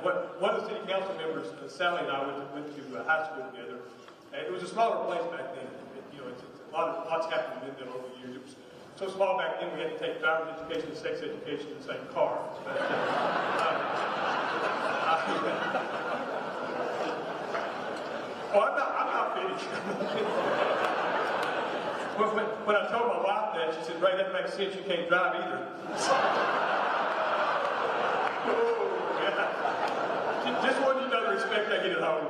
one of the city council members, Sally and I went to high school together. It was a smaller place back then. It's lots happened in Midville over the years. It was so small back then we had to take driver's education and sex education in the same car. But, I'm not finished. When I told my wife that, she said, "Ray, that makes sense. You can't drive either." Just wanted you to know the respect I get at home.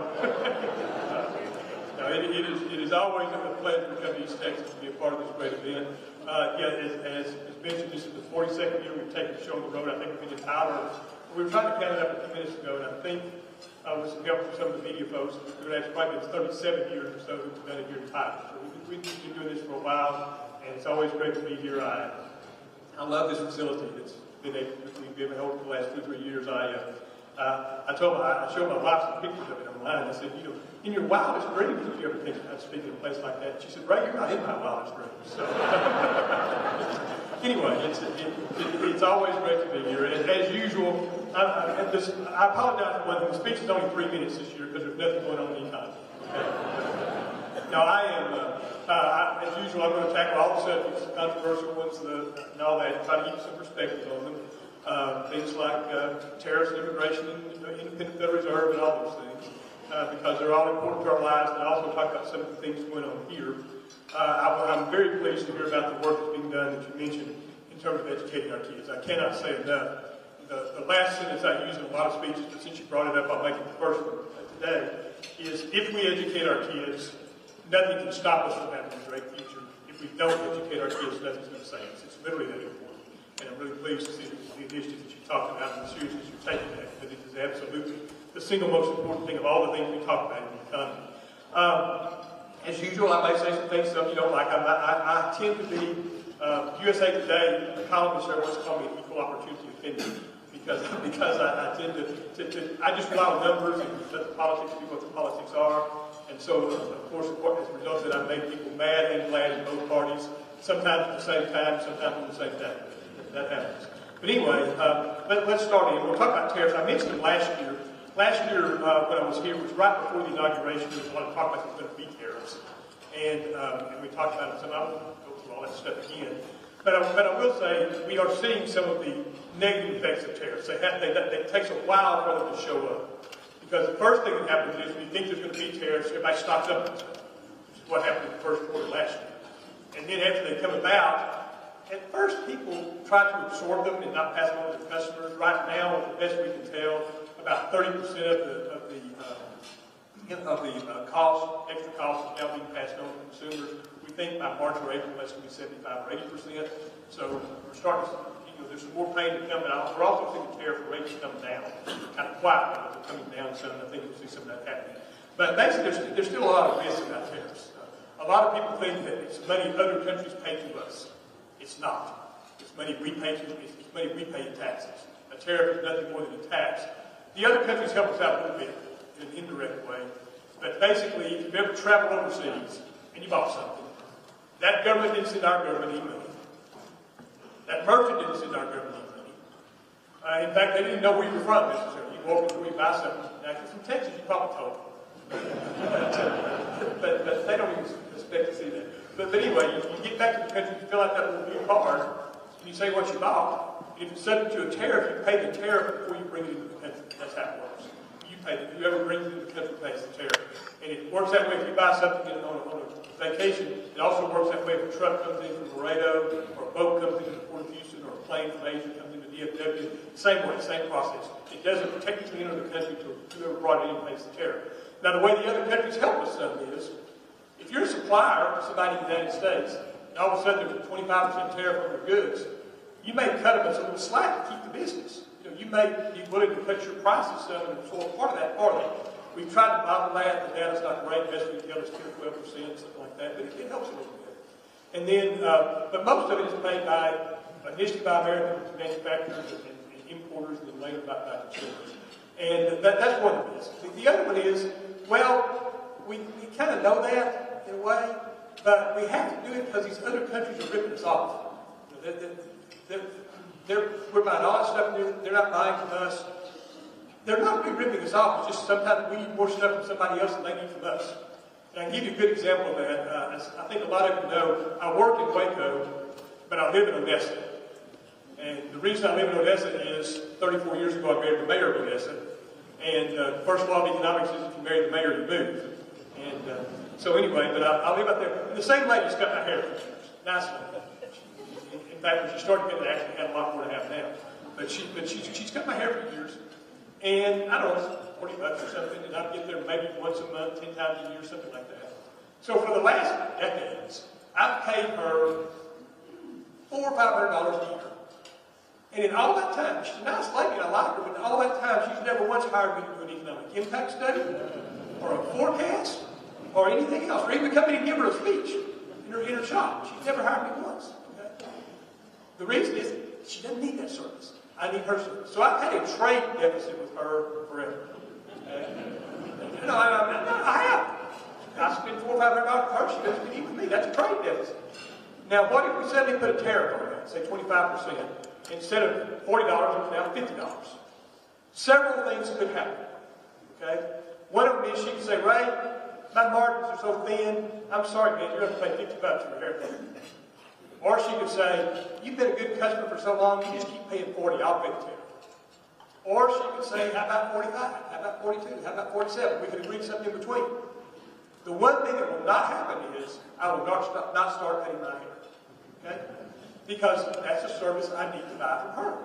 It is always a pleasure to come to East Texas to be a part of this great event. As mentioned, this is the 42nd year we've taken the show on the road. I think we've been in Tyler. We were trying to count it up a few minutes ago, and I think with some help from some of the media folks, it's probably been 37 years or so that we've done it here in Tyler. So we've been doing this for a while, and it's always great to be here. I love this facility. We've been held for the last 2 or 3 years. I showed my wife some pictures of it online. I said, in your wildest dreams, did you ever think about speaking in a place like that? She said, "Ray, you're not in my wildest dreams." So, anyway, it's always great to be here. As usual, I apologize for one thing. The speech is only 3 minutes this year because there's nothing going on in the economy. Okay? Now, as usual, I'm going to tackle all the subjects, the controversial ones, and all that, and try to give some perspective on them. Things like tariffs, immigration, independent Federal Reserve, and all those things, because they're all important to our lives. And I also talk about some of the things going on here. I'm very pleased to hear about the work that's being done that you mentioned in terms of educating our kids. I cannot say enough. The last sentence I use in a lot of speeches, but since you brought it up, I'll make it the first one today, is if we educate our kids, nothing can stop us from having a great future. If we don't educate our kids, nothing's going to save us. It's literally that important. And I'm really pleased to see the initiative that you talked about and the seriousness you're taking that, because it is absolutely the single most important thing of all the things we talk about in the economy. As usual, I may say some things some you don't like. I tend to be, USA Today, Economist, everyone's called me an equal opportunity offender, because I tend to I just rely on numbers and let the politics be what the politics are. And so, of course, as a result of that, I make people mad and glad in both parties, sometimes at the same time, sometimes at the same time. That happens. But anyway, let's start in. We'll talk about tariffs. I mentioned them last year. Last year, when I was here, was right before the inauguration. There was a lot of talk about there's going to be tariffs. And we talked about it. So I won't go through all that stuff again. But I will say we are seeing some of the negative effects of tariffs. It takes a while for them to show up. Because the first thing that happens is when you think there's going to be tariffs, everybody stocks up on stuff. Which is what happened in the first quarter last year. And then after they come about, at first, people try to absorb them and not pass them on to the customers. Right now, the best we can tell, about 30% of the cost, extra cost, is now being passed on to consumers. We think by March or April, that's going to be 75 or 80%. So we're starting to, there's some more pain to come out. We're also seeing the tariff rates come down, kind of quietly, but they're coming down some. I think we'll see some of that happening. But basically, there's still a lot of risk about tariffs. A lot of people think that it's money other countries pay to us. It's not. It's money we pay in taxes. A tariff is nothing more than a tax. The other countries help us out a little bit in an indirect way. But basically, if you've ever traveled overseas and you bought something, that government didn't send our government any money. That merchant didn't send our government any money. In fact, they didn't know where you were from necessarily. You walk in where you buy something. Now, if you're from Texas, you probably told them. but they don't even expect to see that. But anyway, you get back to the country, you fill out that little blue card, and you say what you bought. And if it's subject to a tariff, you pay the tariff before you bring it into the country. That's how it works. You pay it. Whoever brings it into the country pays the tariff. And it works that way if you buy something on a vacation. It also works that way if a truck comes in from Laredo, or a boat comes into the Port of Houston, or a plane from Asia comes into DFW. Same way, same process. It doesn't technically enter the country until whoever brought it in pays the tariff. Now, the way the other countries help us some is, if you're a supplier to somebody in the United States, and all of a sudden there's a 25% tariff on your goods, you may cut them a little slack to keep the business. You may be willing to cut your prices some and absorb part of that for them. We've tried to bottle that. The data's not great. Best we can tell is 10 or 12%, something like that. But it helps a little bit. And then, but most of it is paid initially by American manufacturers and importers, and then later by consumers. And that's one of the risks. The other one is, well, we kind of know that in a way, but we have to do it because these other countries are ripping us off. We're buying all that stuff, they're not buying from us. they're not really ripping us off. It's just sometimes we need more stuff from somebody else than they need from us. And I can give you a good example of that. I think a lot of you know, I work in Waco, but I live in Odessa. And the reason I live in Odessa is 34 years ago I married the mayor of Odessa. And first law of economics is if you marry the mayor, you move. And so anyway, but I live out there. And the same lady's cut my hair for years. Nice one. In fact, when she started getting it, I actually had a lot more to have now. But she's cut my hair for years. And I don't know, $40 or something, and I'd get there maybe once a month, 10 times a year, something like that. So for the last decades, I've paid her $400 or $500 a year. And in all that time, she's a nice lady, and I like her, but in all that time, she's never once hired me to do an economic impact study, or a forecast, or anything else, or even come in and give her a speech in her shop. She's never hired me once. Okay? The reason is she doesn't need that service. I need her service. So I've had a trade deficit with her forever. Okay? You know, I have. I spend $400 or $500 with her, she doesn't eat with me. That's a trade deficit. Now, what if we suddenly put a tariff on that, say 25%? Instead of $40, it's now $50. Several things could happen. Okay? One of them is she can say, Ray, my margins are so thin, I'm sorry, man, you're going to pay $50 for a haircut. Or she could say, you've been a good customer for so long, you just keep paying $40, I'll pay the tariff. Or she could say, how about $45? How about $42? How about $47? We could agree to something in between. The one thing that will not happen is I will not start paying my hair. Okay? Because that's a service I need to buy from her.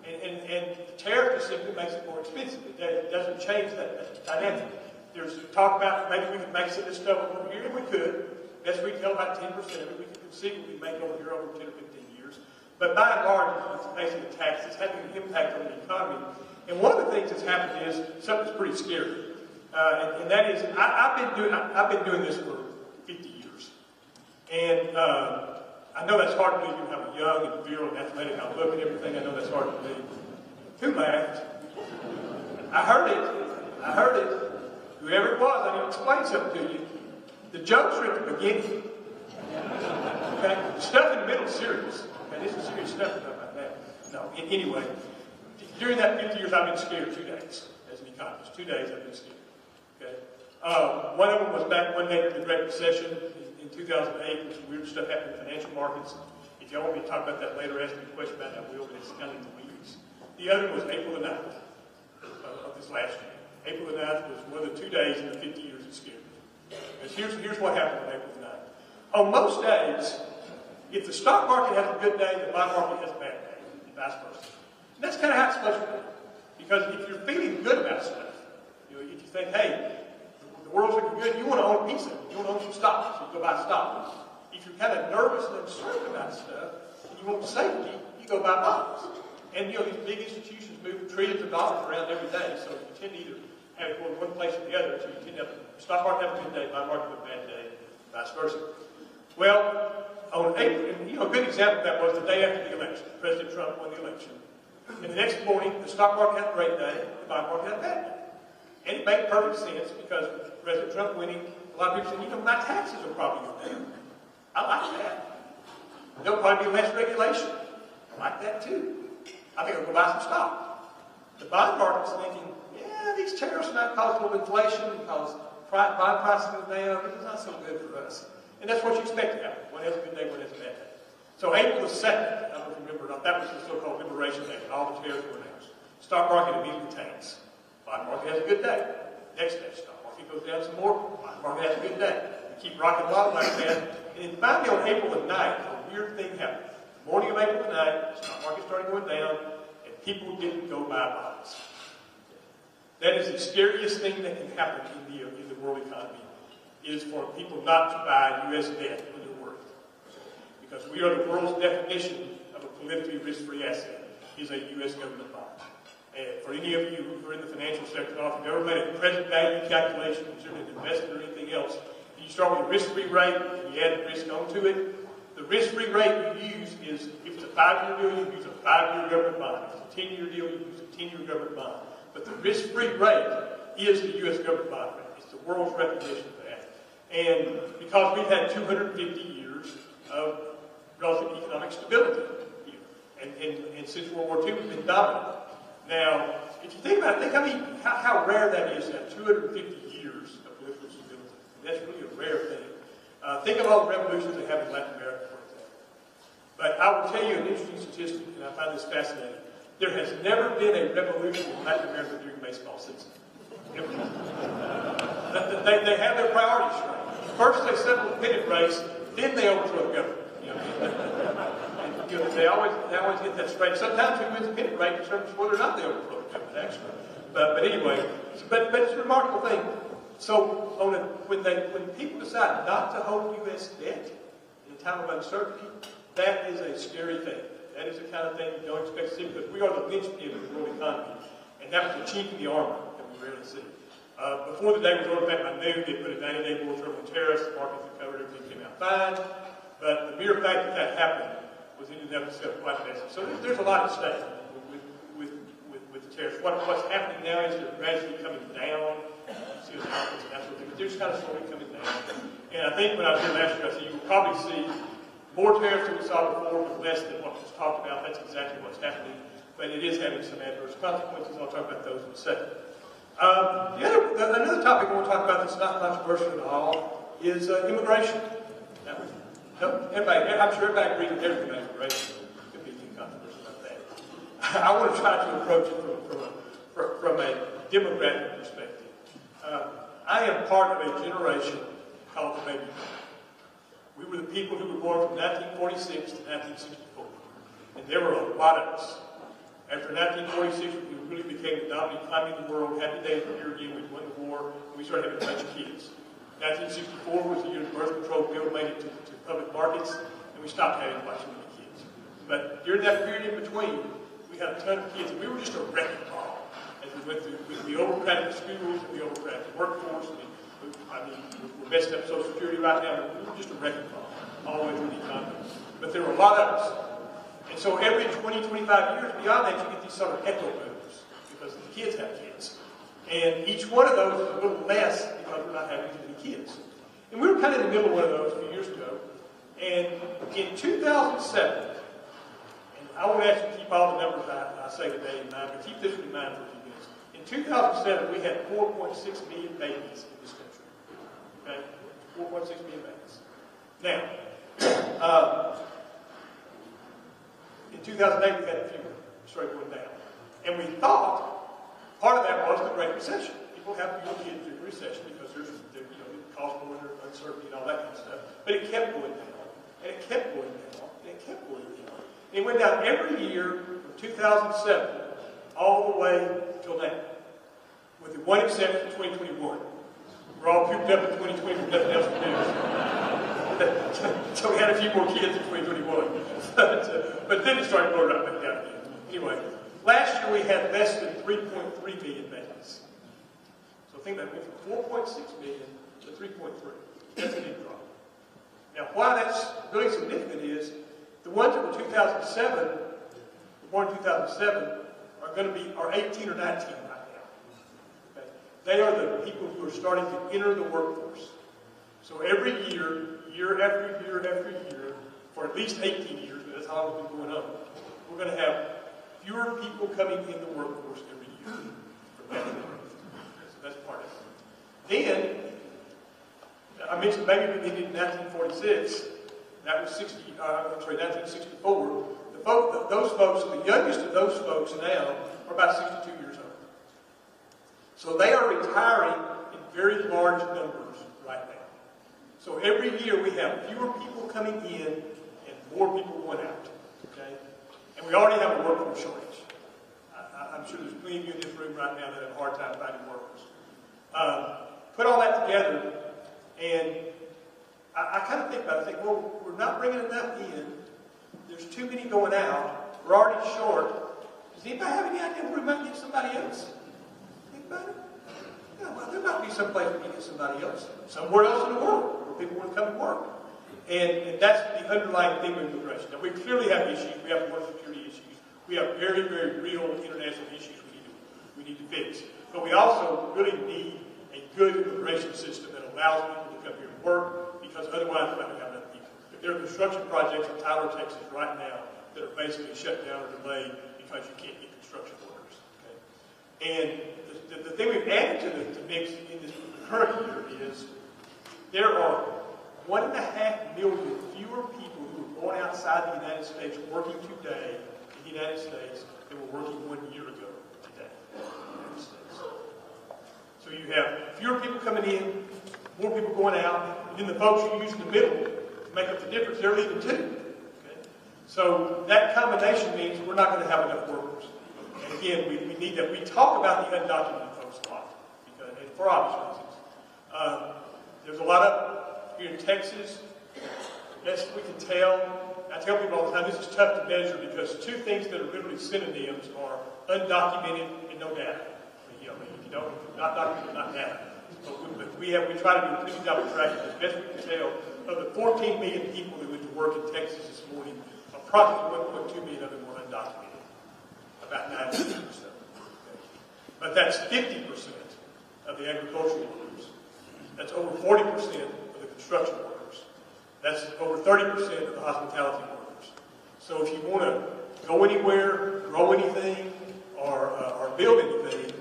And the tariff just simply makes it more expensive. It doesn't change that dynamic. There's talk about maybe we could make some of this stuff over here, and we could. Best retail about 10% of it. We could conceivably make over here over 10 or 15 years. But by and large, it's basically a tax. It's having an impact on the economy. And one of the things that's happened is something that's pretty scary. And that is, I've been doing this for 50 years. And I know that's hard to believe. I'm young and virile and athletic. I look and everything. I know that's hard to believe. Who laughed? I heard it. Whoever it was, I need to explain something to you. The jokes are at the beginning. Okay? The stuff in the middle is serious. Okay? This is serious stuff about that. No, anyway, during that 50 years, I've been scared 2 days as an economist. 2 days I've been scared. Okay? One of them was back one day during the Great Recession in 2008, when some weird stuff happened in financial markets. If y'all want me to talk about that later, ask me a question about that, I will, but it's kind of in the weeds. The other was April the 9th of this last year. April the 9th was one of the 2 days in the 50 years that scared me. Because here's what happened on April the 9th. On most days, if the stock market has a good day, the bond market has a bad day, and vice versa. And that's kind of how it's supposed to be. Because if you're feeling good about stuff, if you think, hey, the world's looking good, you want to own a piece of it. You want to own some stocks, so you go buy stocks. If you're kind of nervous and uncertain about stuff, and you want safety, you go buy bonds. And these big institutions move trillions of dollars around every day, so you tend to either have it going one place or the other. So you tend to have the stock market have a good day, bond market have a bad day, vice versa. Well, on April, and a good example of that was the day after the election. President Trump won the election. And the next morning, the stock market had a great day, the bond market had a bad day. And it made perfect sense because President Trump winning, a lot of people said, my taxes will probably go down. I like that. There'll probably be less regulation. I like that too. I think I'll go buy some stock. The bond market's thinking, yeah, these tariffs might cause a little inflation because bond prices go down. It's not so good for us. And that's what you expect to happen. One has a good day, one has a bad day. So April the 2nd, I don't know if you remember or not, that was the so-called Liberation Day, and all the tariffs were announced. Stock market immediately tanks. Bond market has a good day. Next day, stock market goes down some more. Bond market has a good day. You keep rocking along like that. And then finally on April the 9th, a weird thing happened. The morning of April the 9th, the stock market started going down, and people didn't go buy bonds. That is the scariest thing that can happen in the world economy, is for people not to buy U.S. debt when they're worth it. Because we are the world's definition of a politically risk-free asset, is a U.S. government bond. And for any of you who are in the financial sector, if you've ever made a present value calculation, considering an investment or anything else, you start with a risk-free rate, and you add the risk onto it. The risk-free rate you use is, if it's a 5-year deal, you use a 5-year government bond. If it's a 10-year deal, you use a 10-year government bond. But the risk-free rate is the U.S. government bond rate. It's the world's recognition of that. And because we've had 250 years of relative economic stability here, and since World War II, we've been dominant. Now, if you think about it, how rare that is to have 250 years of political stability. That's really a rare thing. Think of all the revolutions they have in Latin America, for example. But I will tell you an interesting statistic, and I find this fascinating. There has never been a revolution in Latin America during baseball season. Never. They have their priorities straight. First they settle the pennant race, then they overthrow the government. They always get that straight. Sometimes who wins the pennant race determines whether or not they overthrow the government, actually. But anyway, but it's a remarkable thing. So when people decide not to hold U.S. debt in a time of uncertainty, that is a scary thing. That is the kind of thing you don't expect to see, because we are the linchpin of the world economy, and that was the chink in the armor that we rarely see. Before the day was over, I knew they put a 90-day moratorium on tariffs, the market recovered, everything came out fine, but the mere fact that that happened was in and of itself quite messy. So there's a lot at stake with the tariffs. What's happening now is they're gradually coming down. See the markets and that sort of thing, but they're just kind of slowly coming down. And I think when I was here last year, I said you will probably see more tariffs than we saw before, but less than what was talked about. That's exactly what's happening. But it is having some adverse consequences. I'll talk about those in a second. Another topic I want to talk about that's not controversial at all is immigration. Now, I'm sure everybody agrees with everything about immigration. There could be any controversy about that. I want to try to approach it from a demographic perspective. I am part of a generation called the baby boom. We were the people who were born from 1946 to 1964. And there were a lot of us. After 1946, we really became the dominant economy in the world. Happy days were here again. We won the war, and we started having a bunch of kids. 1964 was the year the birth control bill made it to public markets, and we stopped having quite so many kids. But during that period in between, we had a ton of kids, and we were just a wrecking ball. As we went through, we overcrowded the schools, and we overcrowded the workforce. We're messing up Social Security right now, but we were just a wrecking ball all the way through the economy. But there were a lot of us. And so every 20, 25 years beyond that, you get these sort of echo booms because the kids have kids. And each one of those is a little less because we're not having as many kids. And we were kind of in the middle of one of those a few years ago. And in 2007, and I won't ask you to keep all the numbers I say today in mind, but keep this in mind for a few minutes. In 2007, we had 4.6 million babies in this country. Okay? 4.6 million babies. Now, in 2008, we had a few started going down. And we thought part of that was the Great Recession. People have fewer kids during the recession because it costs more, there's uncertainty and all that kind of stuff. But it kept going down, and it kept going down, and it kept going down. And it went down every year from 2007 all the way till now, with the one exception of 2021. We're all cooped up in 2020 with nothing else to do. So we had a few more kids in 2021. But then it started going right back down again. Anyway, last year we had less than 3.3 million babies. So think about it, we went from 4.6 million to 3.3. That's a big drop. Now, why that's really significant is the ones that were 2007, born in 2007, are 18 or 19 right now. Okay? They are the people who are starting to enter the workforce. So every year, year after year after year, for at least 18 years, but that's how long it's been going on, we're going to have fewer people coming in the workforce every year from that growth. So that's part of it. Then, I mentioned baby boom ended in 1946. That was 1964. Those folks, the youngest of those folks now, are about 62 years old. So they are retiring in very large numbers right now. So every year we have fewer people coming in and more people going out. Okay? And we already have a workforce shortage. I'm sure there's plenty of you in this room right now that have a hard time finding workers. Put all that together, and I kind of think about it. I think, well, we're not bringing enough in. There's too many going out. We're already short. Does anybody have any idea where we might get somebody else? Think about it. Yeah, well, there might be some place we can get somebody else. Somewhere else in the world where people want to come to work. And that's the underlying theme of immigration. Now, we clearly have issues. We have border security issues. We have very, very real international issues we need to fix. But we also really need a good immigration system that allows people to come here and work, because otherwise we're not going to have enough people. There are construction projects in Tyler, Texas right now that are basically shut down or delayed because you can't get construction workers. Okay? And the thing we've added to the mix in this current year is there are 1.5 million fewer people who are born outside the United States working today in the United States than were working 1 year ago today in the United States. So you have fewer people coming in, more people going out, and then the folks who use the middle to make up the difference, they're leaving too. Okay? So that combination means we're not going to have enough workers. And again, we need that. We talk about the undocumented folks a lot, because, and for obvious reasons. There's a lot of here in Texas. Best we can tell. I tell people all the time, this is tough to measure because two things that are literally synonyms are undocumented and no data. If you don't, not documented, not data. But we try to do a pretty good job of tracking. As best we can tell, of the 14 million people that went to work in Texas this morning, approximately 1.2 million of them were undocumented. About 90%. Okay. But that's 50% of the agricultural workers. That's over 40% of the construction workers. That's over 30% of the hospitality workers. So if you want to go anywhere, grow anything, or build anything,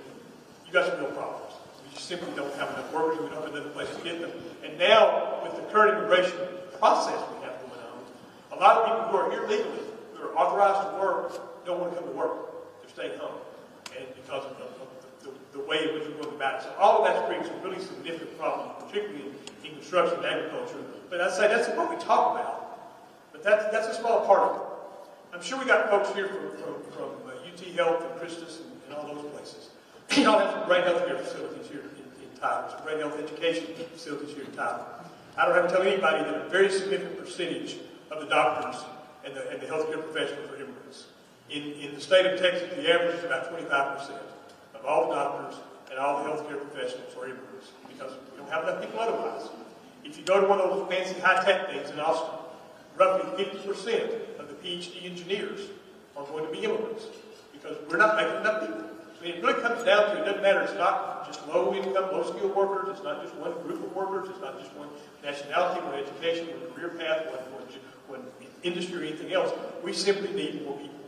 you got some real problems. We just simply don't have enough workers. We don't have enough place to get them. And now, with the current immigration process we have going on, a lot of people who are here legally, who are authorized to work, don't want to come to work. They're staying home. And because of the way in which we're going about it. So all of that's creating some really significant problems, particularly in construction and agriculture. But I'd say that's what we talk about. But that's a small part of it. I'm sure we got folks here from UT Health and Christus and all those places. Y'all have some great healthcare facilities here in Tyler, some great health education facilities here in Tyler. I don't have to tell anybody that a very significant percentage of the doctors and the healthcare professionals are immigrants. In the state of Texas, the average is about 25% of all the doctors and all the healthcare professionals are immigrants because we don't have enough people otherwise. If you go to one of those fancy high-tech things in Austin, roughly 50% of the PhD engineers are going to be immigrants because we're not making enough people. I mean, it really comes down to, it doesn't matter, it's not just low-income, low-skilled workers, it's not just one group of workers, it's not just one nationality, one education, one career path, one industry or anything else. We simply need more people,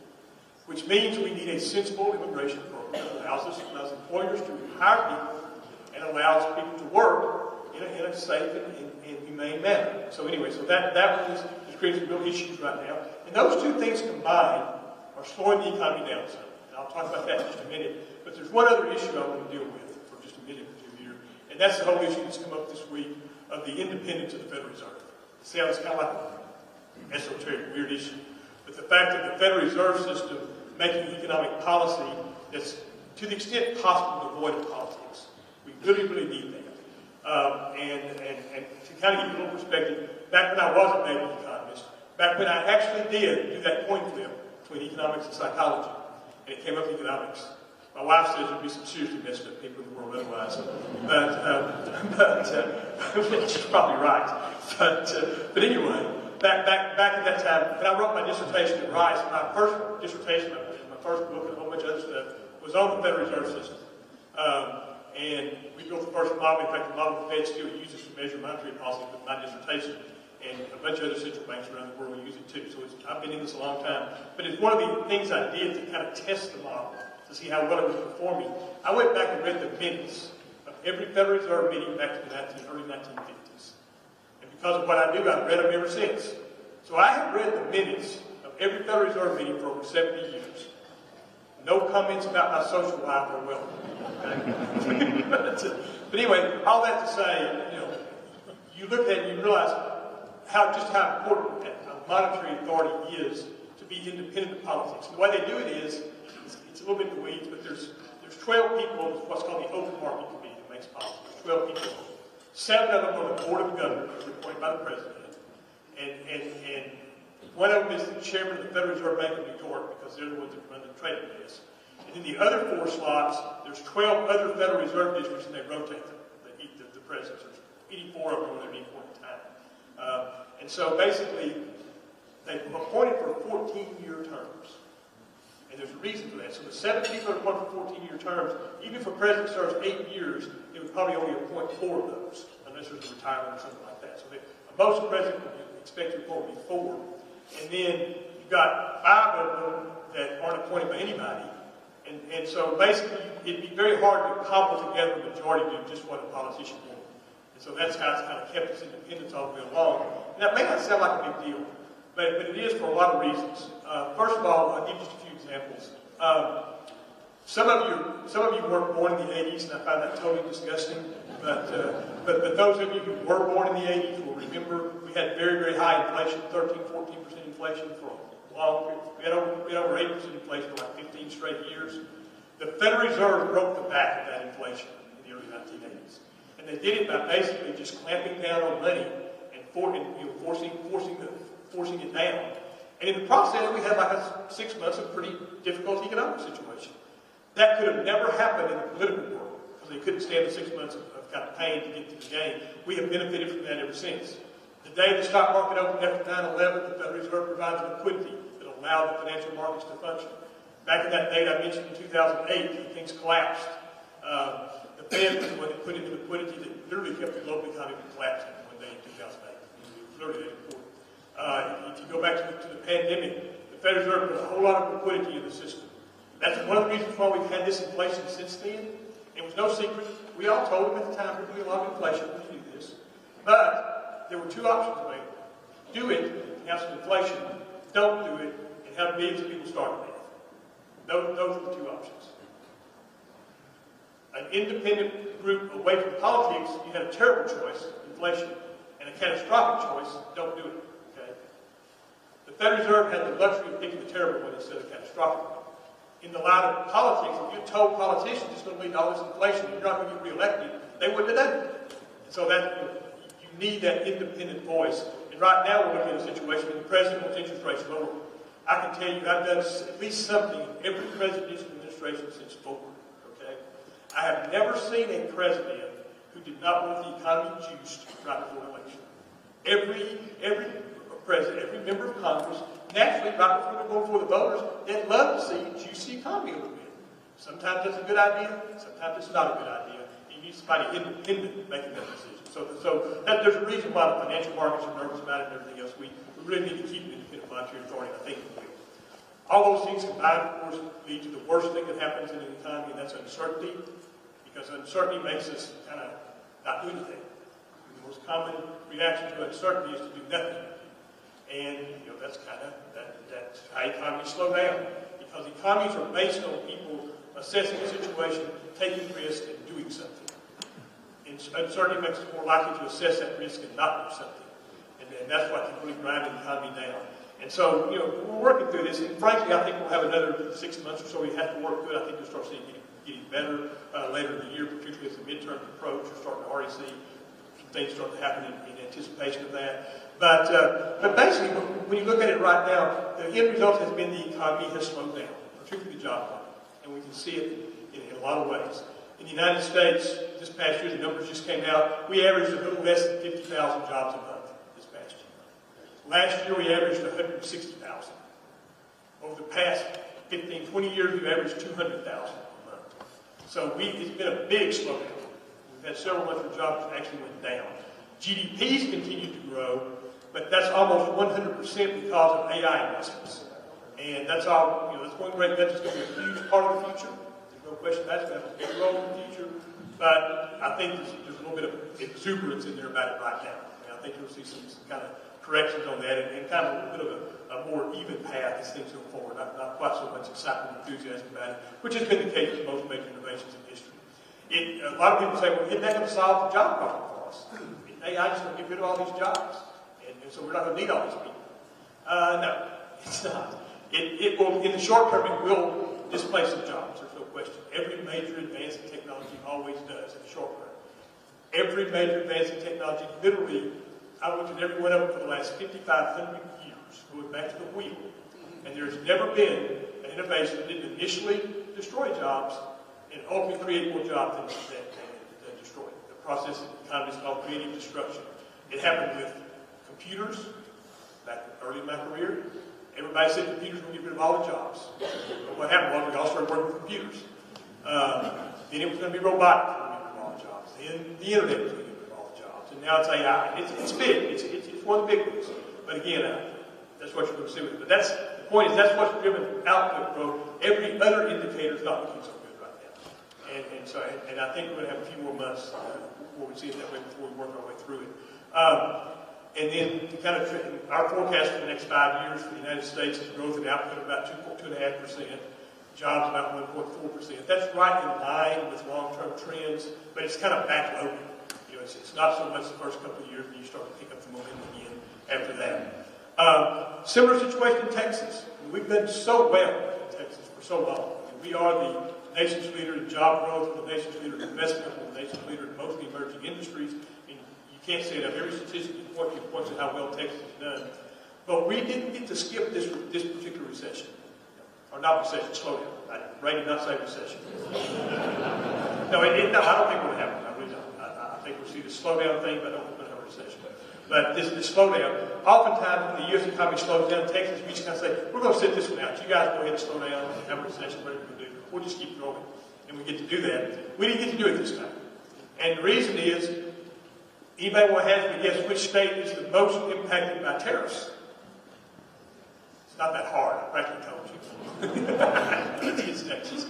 which means we need a sensible immigration program that allows employers to hire people and allows people to work in a safe and humane manner. So anyway, so that one is creating some real issues right now. And those two things combined are slowing the economy down some. And I'll talk about that in just a minute. But there's one other issue I want to deal with for just a minute or two here. And that's the whole issue that's come up this week of the independence of the Federal Reserve. It sounds kind of like an esoteric, weird issue. But the fact that the Federal Reserve System making economic policy that's to the extent possible devoid of politics. We really, really need that. And to kind of give you a little perspective, back when I was a naval economist, back when I actually did do that coin flip between economics and psychology, and it came up economics. My wife says there'd be some seriously messed up people in the world otherwise, but she's probably right. But anyway, back at that time, when I wrote my dissertation at Rice, my first dissertation, my first book and a whole bunch of other stuff, was on the Federal Reserve System. And we built the first model. In fact, the model the Fed still uses to measure monetary policy with my dissertation. And a bunch of other central banks around the world use it too. So I've been in this a long time. But it's one of the things I did to kind of test the model, to see how well it was performing. I went back and read the minutes of every Federal Reserve meeting back to the early 1950s. And because of what I do, I've read them ever since. So I have read the minutes of every Federal Reserve meeting for over 70 years. No comments about my social life or wealth. Okay? But anyway, all that to say, you look at it and you realize how important a monetary authority is to be independent of politics. And the way they do it is, it's a little bit in the weeds, but there's 12 people on what's called the Open Market Committee that makes policy. There's 12 people. 7 of them are the Board of Governors, appointed by the President. And one of them is the chairman of the Federal Reserve Bank of New York, because they're the ones that run the trading desk. And in the other 4 slots, there's 12 other Federal Reserve districts, and they rotate them, the presidents. There's 84 of them at any point in time. And so basically, they've appointed for 14-year terms. And there's a reason for that. So the 7 people are appointed for 14-year terms. Even if a president serves 8 years, they would probably only appoint 4 of those, unless there's a retirement or something like that. So most presidents would expect to appoint be 4. And then you've got 5 of them that aren't appointed by anybody. And And so basically, it'd be very hard to cobble together a majority to do just what a politician wants. And so that's how it's kind of kept us independent all the way along. And that may not sound like a big deal, but it is for a lot of reasons. First of all, I'll give you just a few examples. Some of you weren't born in the 80s, and I find that totally disgusting. But those of you who were born in the 80s will remember we had very, very high inflation, 13, 14% inflation for a long period. We had over 8% inflation for like 15 straight years. The Federal Reserve broke the back of that inflation in the early 1980s. And they did it by basically just clamping down on money and forcing it down. And in the process, we had like 6 months of pretty difficult economic situation. That could have never happened in the political world because they couldn't stand the 6 months of kind of pain to get to the game. We have benefited from that ever since. The day the stock market opened after 9/11, the Federal Reserve provided liquidity that allowed the financial markets to function. Back in that date I mentioned in 2008, things collapsed. The Fed was the one that put in the liquidity that literally kept the global economy from collapsing one day in 2008. It was literally that important. If you go back to the pandemic, the Federal Reserve put a whole lot of liquidity in the system. That's one of the reasons why we've had this inflation since then. It was no secret. We all told them at the time we're doing a lot of inflation when we do this. But there were two options available. Do it and have some inflation. Don't do it and have millions of people starve to death. Those are the two options. An independent group away from politics, you had a terrible choice, inflation, and a catastrophic choice, don't do it. Okay? The Federal Reserve had the luxury of picking the terrible one instead of the catastrophic one. In the light of politics, if you told politicians it's going to lead to all this inflation, you're not going to get reelected, they wouldn't have done it. And so that you need that independent voice. And right now we're looking at a situation where the president wants interest rates lower. I can tell you I've done at least something in every presidential administration since Ford. Okay? I have never seen a president who did not want the economy juiced right before an election. Every president, every member of Congress, naturally, right before they're going before the voters, they'd love to see juice the economy a little bit. Sometimes that's a good idea, sometimes it's not a good idea. You need somebody independent making that decision. So there's a reason why the financial markets are nervous about it and everything else. We really need to keep an independent monetary authority, and I think we will. All those things combined, of course, lead to the worst thing that happens in an economy, and that's uncertainty, because uncertainty makes us kind of not do anything. The most common reaction to uncertainty is to do nothing. And that's how economies slow down, because economies are based on people assessing the situation, taking risks, and doing something. And uncertainty makes us more likely to assess that risk and not do something. And that's what can really grind the economy down. And so, we're working through this, and frankly, I think we'll have another 6 months or so we have to work through it. I think we'll start seeing it getting better later in the year, particularly as the midterm approach. We're starting to already see some things start to happen in anticipation of that. But basically, when you look at it right now, the end result has been the economy has slowed down, particularly the job market. And we can see it in a lot of ways. In the United States, this past year, the numbers just came out, we averaged a little less than 50,000 jobs a month this past year. Last year, we averaged 160,000. Over the past 15, 20 years, we've averaged 200,000 a month. So it's been a big slowdown. We've had several months where jobs actually went down. GDP's continued to grow, but that's almost 100% because of AI investments. And that's all, that's going great. That's going to be a huge part of the future. There's no question that's going to have a big role in the future. But I think there's a little bit of exuberance in there about it right now. I think you'll see some kind of corrections on that and kind of a bit of a more even path as things go forward. Not quite so much excitement and enthusiasm about it, which has been the case with most major innovations in history. A lot of people say, well, isn't that going to solve the job problem for us? AI just going to get rid of all these jobs. And so we're not going to need all these people. No, it's not. It will, in the short term, it will displace some jobs. There's no question. Every major advance in technology always does in the short term. Every major advance in technology, literally, I looked at every one of them for the last 5,500 years, going back to the wheel. And there's never been an innovation that didn't initially destroy jobs and ultimately create more jobs than destroy. The process in the economy is called creative destruction. It happened with computers, back early in my career. Everybody said computers will get rid of all the jobs. But what happened was we all started working with computers. Then it was going to be robotics that would get rid of all the jobs. Then the internet was going to get rid of all the jobs. And now it's AI. It's big. It's one of the big ones. But again, that's what you're going to see with it. But that's the point is that's what's driven output growth. Every other indicator is not looking so good right now. And I think we're going to have a few more months before we see it that way, before we work our way through it. And then to kind of our forecast for the next 5 years for the United States is growth and output of about 2.5%, jobs about 1.4%. That's right in line with long-term trends, but it's kind of backloaded. You know, it's not so much the first couple of years, and you start to pick up the momentum again after that. Similar situation in Texas. We've done so well in Texas for so long. We are the nation's leader in job growth, the nation's leader in investment, the nation's leader in most of the emerging industries. Can't say enough. Every statistic points to how well Texas has done. But we didn't get to skip this particular recession. Or not recession, slowdown. Ray did not say recession. No, I don't think it will happen. I really don't. I think we'll see the slowdown thing, but I don't think we'll have a recession. But this slowdown, oftentimes when the U.S. economy slows down, Texas, we just kind of say, we're going to sit this one out. You guys go ahead and slow down and have a recession, whatever we do. We'll just keep growing. And we get to do that. We didn't get to do it this time. And the reason is, anybody want to have me guess which state is the most impacted by tariffs? It's not that hard. I practically told you. It's Texas.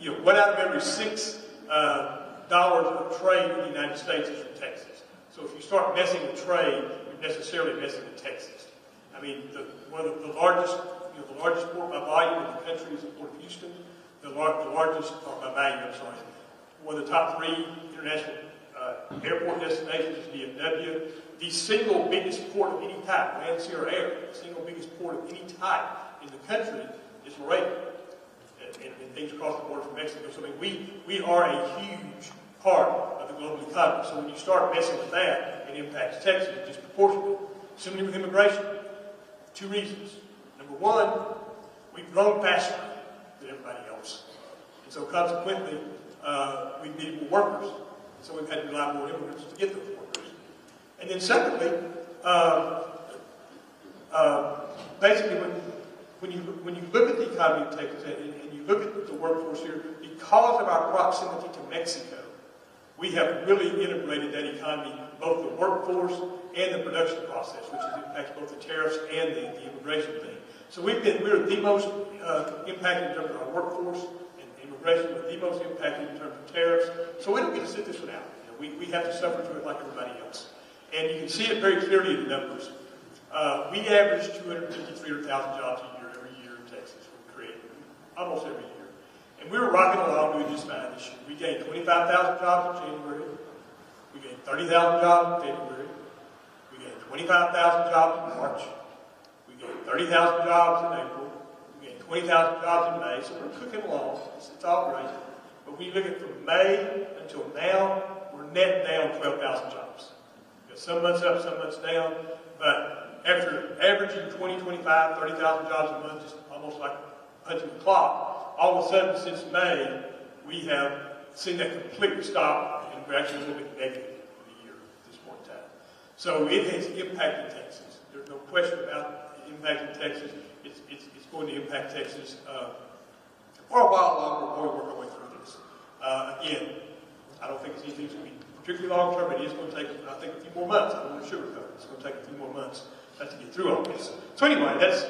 You know, 1 out of every $6 of trade in the United States is from Texas. So if you start messing with trade, you're necessarily messing with Texas. I mean, one of the largest port by volume in the country is the Port of Houston. The largest, or by value, I'm sorry. One of the top 3 international airport destinations is DFW. The single biggest port of any type, land, sea, or air, the single biggest port of any type in the country is Laredo. And things across the border from Mexico. So I mean, we are a huge part of the global economy. So when you start messing with that, it impacts Texas disproportionately. Similarly with immigration. 2 reasons. Number 1, we've grown faster than everybody else. And so consequently, we need more workers. So we've had to rely on more immigrants to get those workers. And then secondly, basically when you look at the economy of Texas and you look at the workforce here, because of our proximity to Mexico, we have really integrated that economy, both the workforce and the production process, which impacts both the tariffs and the immigration thing. So we're the most impacted in terms of our workforce. Immigration was the most impacted in terms of tariffs. So we don't get to sit this one out. You know, we have to suffer through it like everybody else. And you can see it very clearly in the numbers. We average 250,000, 300,000 jobs a year every year in Texas. We create almost every year. And we were rocking along doing just fine this year. We gained 25,000 jobs in January. We gained 30,000 jobs in February. We gained 25,000 jobs in March. We gained 30,000 jobs in April. 20,000 jobs in May, so we're cooking along. It's all great. But when you look at from May until now, we're net down 12,000 jobs. Some months up, some months down. But after averaging 20, 25, 30,000 jobs a month, just almost like punching the clock, all of a sudden since May, we have seen that completely stop, and we're actually a little bit negative for the year at this point in time. So it has impacted Texas. There's no question about the impact in Texas. It's going to impact Texas for a while longer before we work our way through this. Again, I don't think it's anything that's going to be particularly long term. It is going to take, I think, a few more months. I don't want to sugarcoat it. It's going to take a few more months to get through all this. So anyway, that's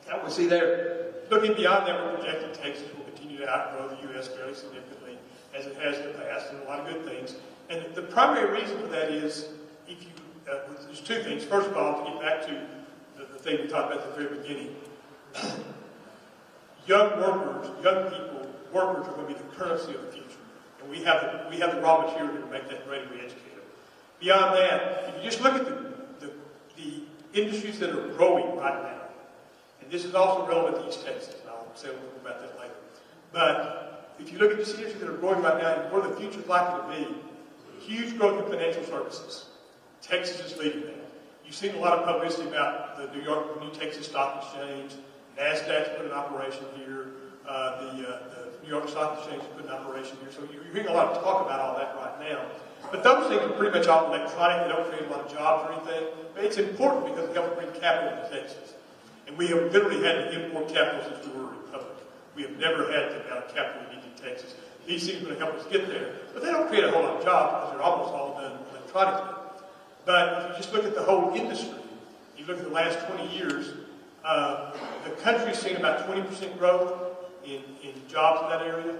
what we see there. Looking beyond that, we're projecting Texas will continue to outgrow the U.S. fairly significantly, as it has in the past, and a lot of good things. And the primary reason for that is, if you, there's 2 things. First of all, to get back to the thing we talked about at the very beginning, young people, workers are going to be the currency of the future. And we have the raw material to make that ready to educate them. Beyond that, if you just look at the industries that are growing right now, and this is also relevant to East Texas, and I'll say a little bit about that later. But if you look at these industries that are growing right now and where the future is likely to be, huge growth in financial services. Texas is leading that. You've seen a lot of publicity about the New Texas Stock Exchange. NASDAQ's put an operation here. The New York Stock Exchange has put an operation here. So you're hearing a lot of talk about all that right now. But those things are pretty much all electronic. They don't create a lot of jobs or anything. But it's important because it helps bring capital to Texas. And we have literally had to import capital since we were a republic. We have never had the amount of capital we need in Texas. These things are going to help us get there. But they don't create a whole lot of jobs because they're almost all done electronically. But if you just look at the whole industry, you look at the last 20 years, The country's seen about 20% growth in jobs in that area.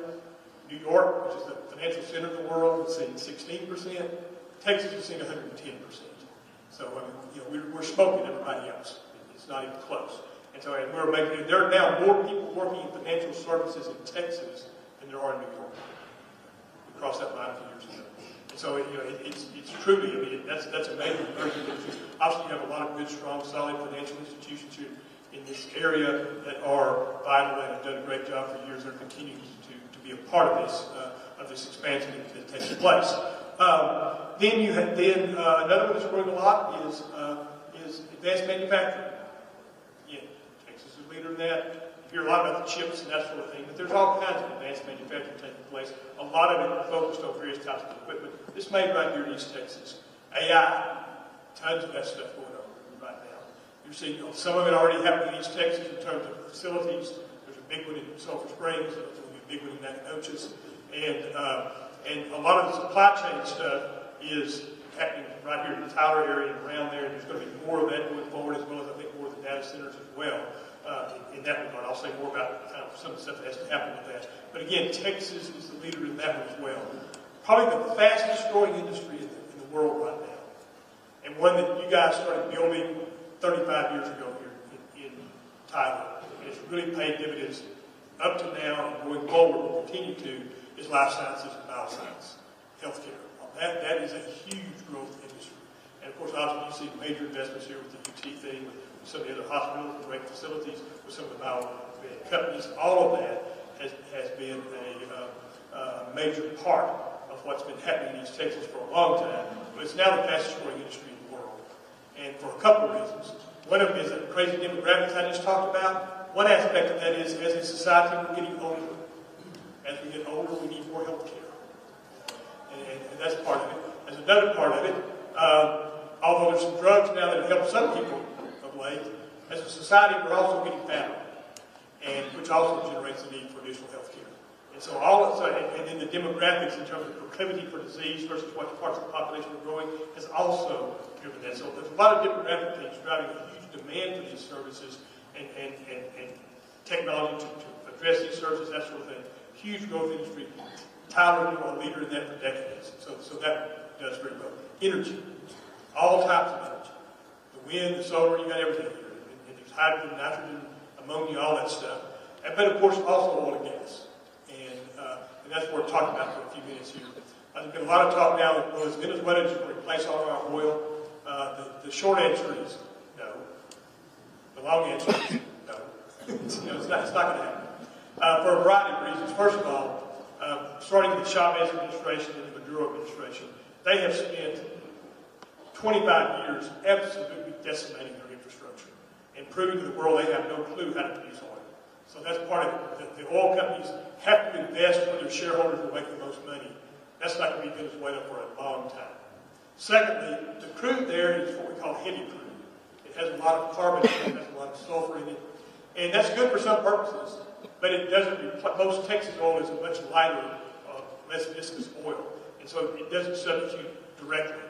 New York, which is the financial center of the world, has seen 16%. Texas has seen 110%. So we're smoking everybody else. It's not even close. And so there are now more people working in financial services in Texas than there are in New York. We crossed that line a few years ago. And so it's truly, that's amazing. Obviously, you have a lot of good, strong, solid financial institutions here in this area that are vital and have done a great job for years. They're continuing to be a part of this expansion that takes place. Another one that's growing a lot is advanced manufacturing. Again, Texas is a leader in that. You hear a lot about the chips and that sort of thing, but there's all kinds of advanced manufacturing taking place. A lot of it focused on various types of equipment. This made right here in East Texas. AI, tons of that stuff going on right now. You're seeing some of it already happening in East Texas in terms of facilities. There's a big one in Sulphur Springs. There's going to be a big one in Nacogdoches. And a lot of the supply chain stuff is happening right here in the Tyler area and around there. And there's going to be more of that going forward, as well as I think more of the data centers as well. In that regard, I'll say more about kind of some of the stuff that has to happen with that. But again, Texas is the leader in that one as well. Probably the fastest growing industry in the world right now, and one that you guys started building 35 years ago here in Tyler. And it's really paid dividends up to now and going forward will continue to, is life sciences and bioscience, healthcare. That is a huge growth industry. And of course, obviously, you see major investments here with the UT thing, with some of the other hospitals and great facilities, with some of the bio companies. All of that has been a major part of what's been happening in East Texas for a long time. But it's now the fastest growing industry in the world. And for a couple of reasons. One of them is the crazy demographics I just talked about. One aspect of that is, as a society, we're getting older. As we get older, we need more health care. And that's part of it. As another part of it, although there's some drugs now that have helped some people of late, as a society, we're also getting fatter, and which also generates the need for additional health care. And so and then the demographics in terms of proclivity for disease versus what parts of the population are growing has also driven that. So there's a lot of demographic things driving a huge demand for these services and technology to address these services, that sort of thing. Huge growth industry. Tyler has been a leader in that for decades. So that does very well. Energy. All types of energy. The wind, the solar, you got everything here. And there's hydrogen, nitrogen, ammonia, all that stuff. But of course, also oil and gas. And that's what we're talking about for a few minutes here. There's been a lot of talk now that is Venezuela just going to replace all of our oil. The short answer is no. The long answer is no. It's not going to happen. For a variety of reasons. First of all, starting with the Chavez administration and the Maduro administration, they have spent 25 years absolutely decimating their infrastructure and proving to the world they have no clue how to produce oil. So that's part of it. The oil companies have to invest where their shareholders will make the most money. That's not going to be Venezuela for a long time. Secondly, the crude there is what we call heavy crude. It has a lot of carbon in it, it has a lot of sulfur in it. And that's good for some purposes, but it doesn't, most Texas oil is a much lighter, less viscous oil. And so it doesn't substitute directly.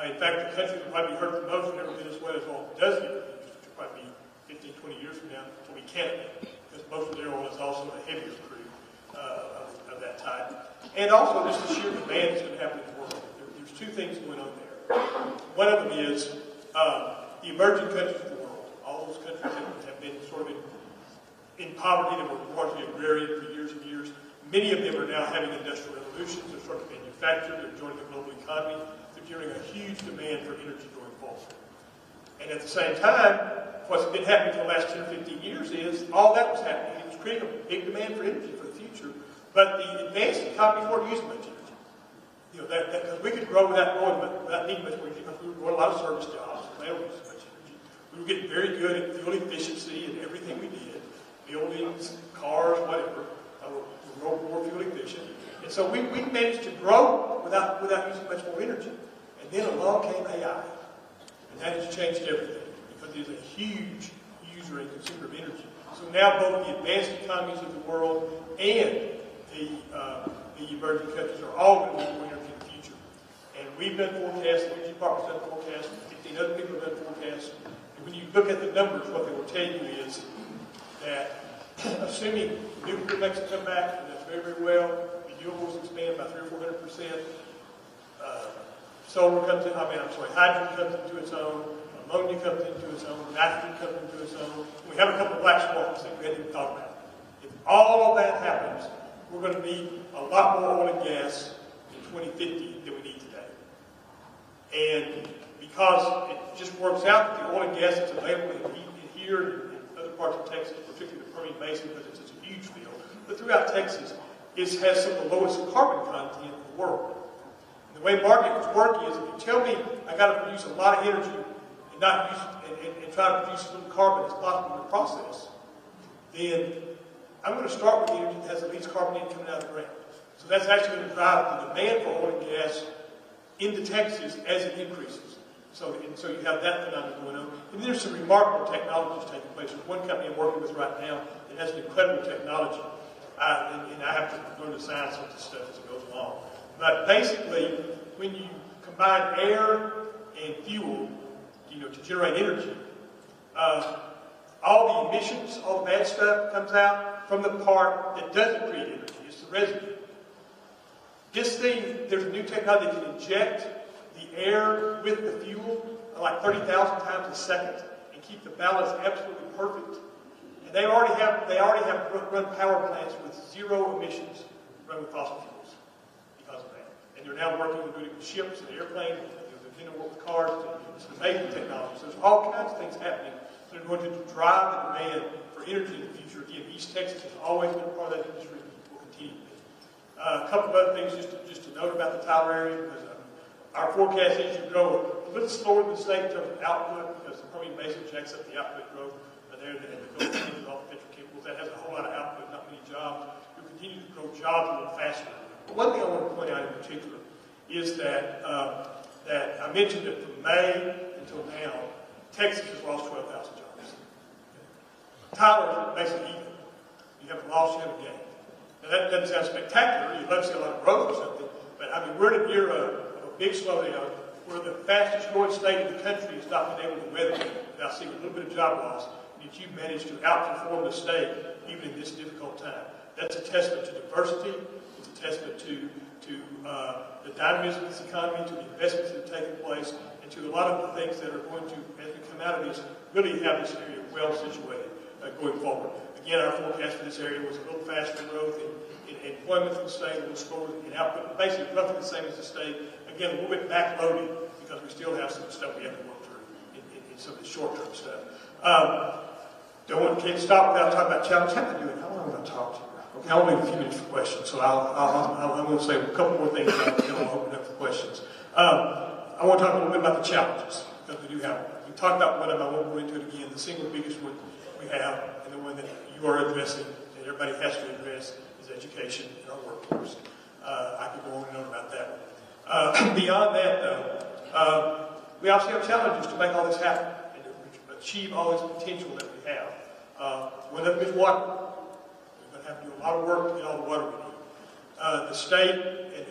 In fact, the country that probably hurt the most whenever Venezuela's oil does get produced, which will probably be 15, 20 years from now, will be Canada, because most of their oil is also a heavier crude of that type. And also just the sheer demand that's going to happen in the world. There's two things going on there. One of them is the emerging countries of the world. All those countries that have been sort of in poverty, that were largely agrarian for years and years. Many of them are now having industrial revolutions. They're starting to manufacture. They're joining the global economy. They're generating a huge demand for energy going forward. And at the same time, what's been happening for the last 10 or 15 years is all that was happening. It was creating a big demand for energy for the future, but the advanced economies weren't using much energy. Because we could grow without needing much energy, because we were growing a lot of service jobs. They don't use much energy. We were getting very good at fuel efficiency in everything we did. Buildings, cars, whatever, were more fuel efficient. And so we managed to grow without using much more energy. And then along came AI. And that has changed everything, because it is a huge user and consumer of energy. So now both the advanced economies of the world and the emerging countries are all going to need more energy in the future. And we've done forecasts, the Energy Department's done forecasts, 15 other people have done forecasts. And when you look at the numbers, what they will tell you is that assuming nuclear makes it come back, and that's very, very well, renewables expand by 300 or 400%, solar comes in, hydrogen comes into its own, ammonia comes into its own, nitrogen comes into its own. We have a couple of black swans that we hadn't even thought about. If all of that happens, we're going to need a lot more oil and gas in 2050 than we need today. And because it just works out that the oil and gas that's available in here and in other parts of Texas, particularly the Permian Basin, because it's such a huge field, but throughout Texas, it has some of the lowest carbon content in the world. And the way markets work is, if you tell me I got to produce a lot of energy and not use and try to produce as little carbon as possible in the process, then I'm going to start with the energy that has the least carbon in coming out of the ground. So that's actually going to drive the demand for oil and gas into Texas as it increases. So you have that phenomenon going on. And there's some remarkable technologies taking place. There's one company I'm working with right now that has an incredible technology. And I have to learn the science of this stuff as it goes along. But basically, when you combine air and fuel, to generate energy, all the emissions, all the bad stuff comes out from the part that doesn't create energy. It's the residue. This thing, there's a new technology that can inject the air with the fuel like 30,000 times a second and keep the balance absolutely perfect. And they already have run power plants with zero emissions run with fossil fuels because of that. And they're now working on doing it with ships and airplanes, they're going to work with cars. It's an amazing technology. So there's all kinds of things happening that are going to drive the demand for energy in the future. Again, East Texas has always been a part of that industry, will continue to be. A couple of other things just to note about the Tyler area, because our forecast is to grow a little slower than the state in terms of output, because the Permian Basin jacks up the output growth there, and the Gulf continues all the petrochemicals. That has a whole lot of output, not many jobs. We'll continue to grow jobs a little faster. But one thing I want to point out in particular is that that I mentioned that from May until now, Texas has lost 12,000 jobs. Tyler is basically even. You have a loss, you have a gain. Now that doesn't sound spectacular. You'd love to see a lot of growth or something, but we're in an era of a big slowdown where the fastest growing state in the country has not been able to weather it without seeing a little bit of job loss, and yet you've managed to outperform the state even in this difficult time. That's a testament to diversity. It's a testament to the dynamism of this economy, to the investments that have taken place, and to a lot of the things that are going to, as we come out of this, really have this area well situated going forward. Again, our forecast for this area was a little faster growth in employment for the state, a little slower in output, basically roughly the same as the state. Again, a little bit backloaded because we still have some stuff we have to work through in some of the short-term stuff. Can't stop without talking about challenges. How am I doing? How long am I going to talk to you? Okay, I'll leave a few minutes for questions, so I'm going to say a couple more things and then I'll open up for questions. I want to talk a little bit about the challenges, because we do have them. We talked about one of them, I won't go into it again. The single biggest one we have, and the one that you are addressing, and everybody has to address, is education and our workforce. I could go on and on about that one. Beyond that, though, we also have challenges to make all this happen and to achieve all this potential that we have. One of them is water. We're going to have to do a lot of work to get all the water we need. The state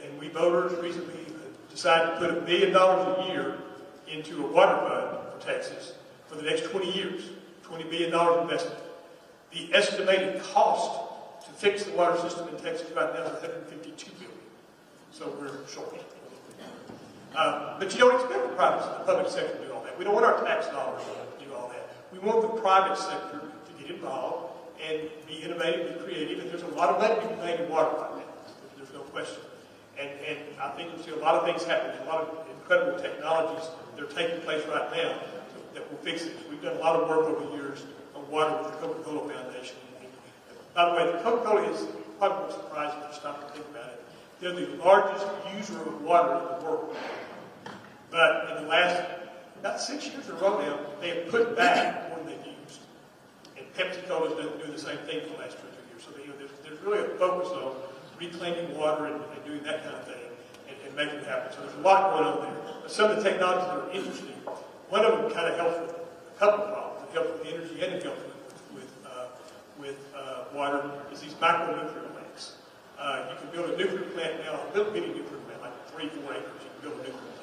and we voters recently decided to put $1 billion a year into a water fund for Texas for the next 20 years. $20 billion investment. The estimated cost to fix the water system in Texas right now is $152 billion. So we're short. But you don't expect the public sector to do all that. We don't want our tax dollars to do all that. We want the private sector to get involved and be innovative and creative. And there's a lot of money being made in water right now. There's no question. And I think you'll see a lot of things happen. There's a lot of incredible technologies that are taking place right now that will fix it. We've done a lot of work over the years on water with the Coca-Cola Foundation. By the way, the Coca-Cola is probably more surprising if you stop and think about it. They're the largest user of water in the world. But in the last about 6 years in a row now, they have put back more than they've used. And Pepsi-Cola is doing the same thing for the last 2 or 3 years. So there's really a focus on reclaiming water and doing that kind of thing and making it happen. So there's a lot going on there. But some of the technologies that are interesting, one of them kind of helps with a couple of problems. It helps with energy and it helps with water, is these micronuclear plants. You can build a nuclear plant now, a little bitty nuclear plant, like 3-4 acres, you can build a nuclear plant.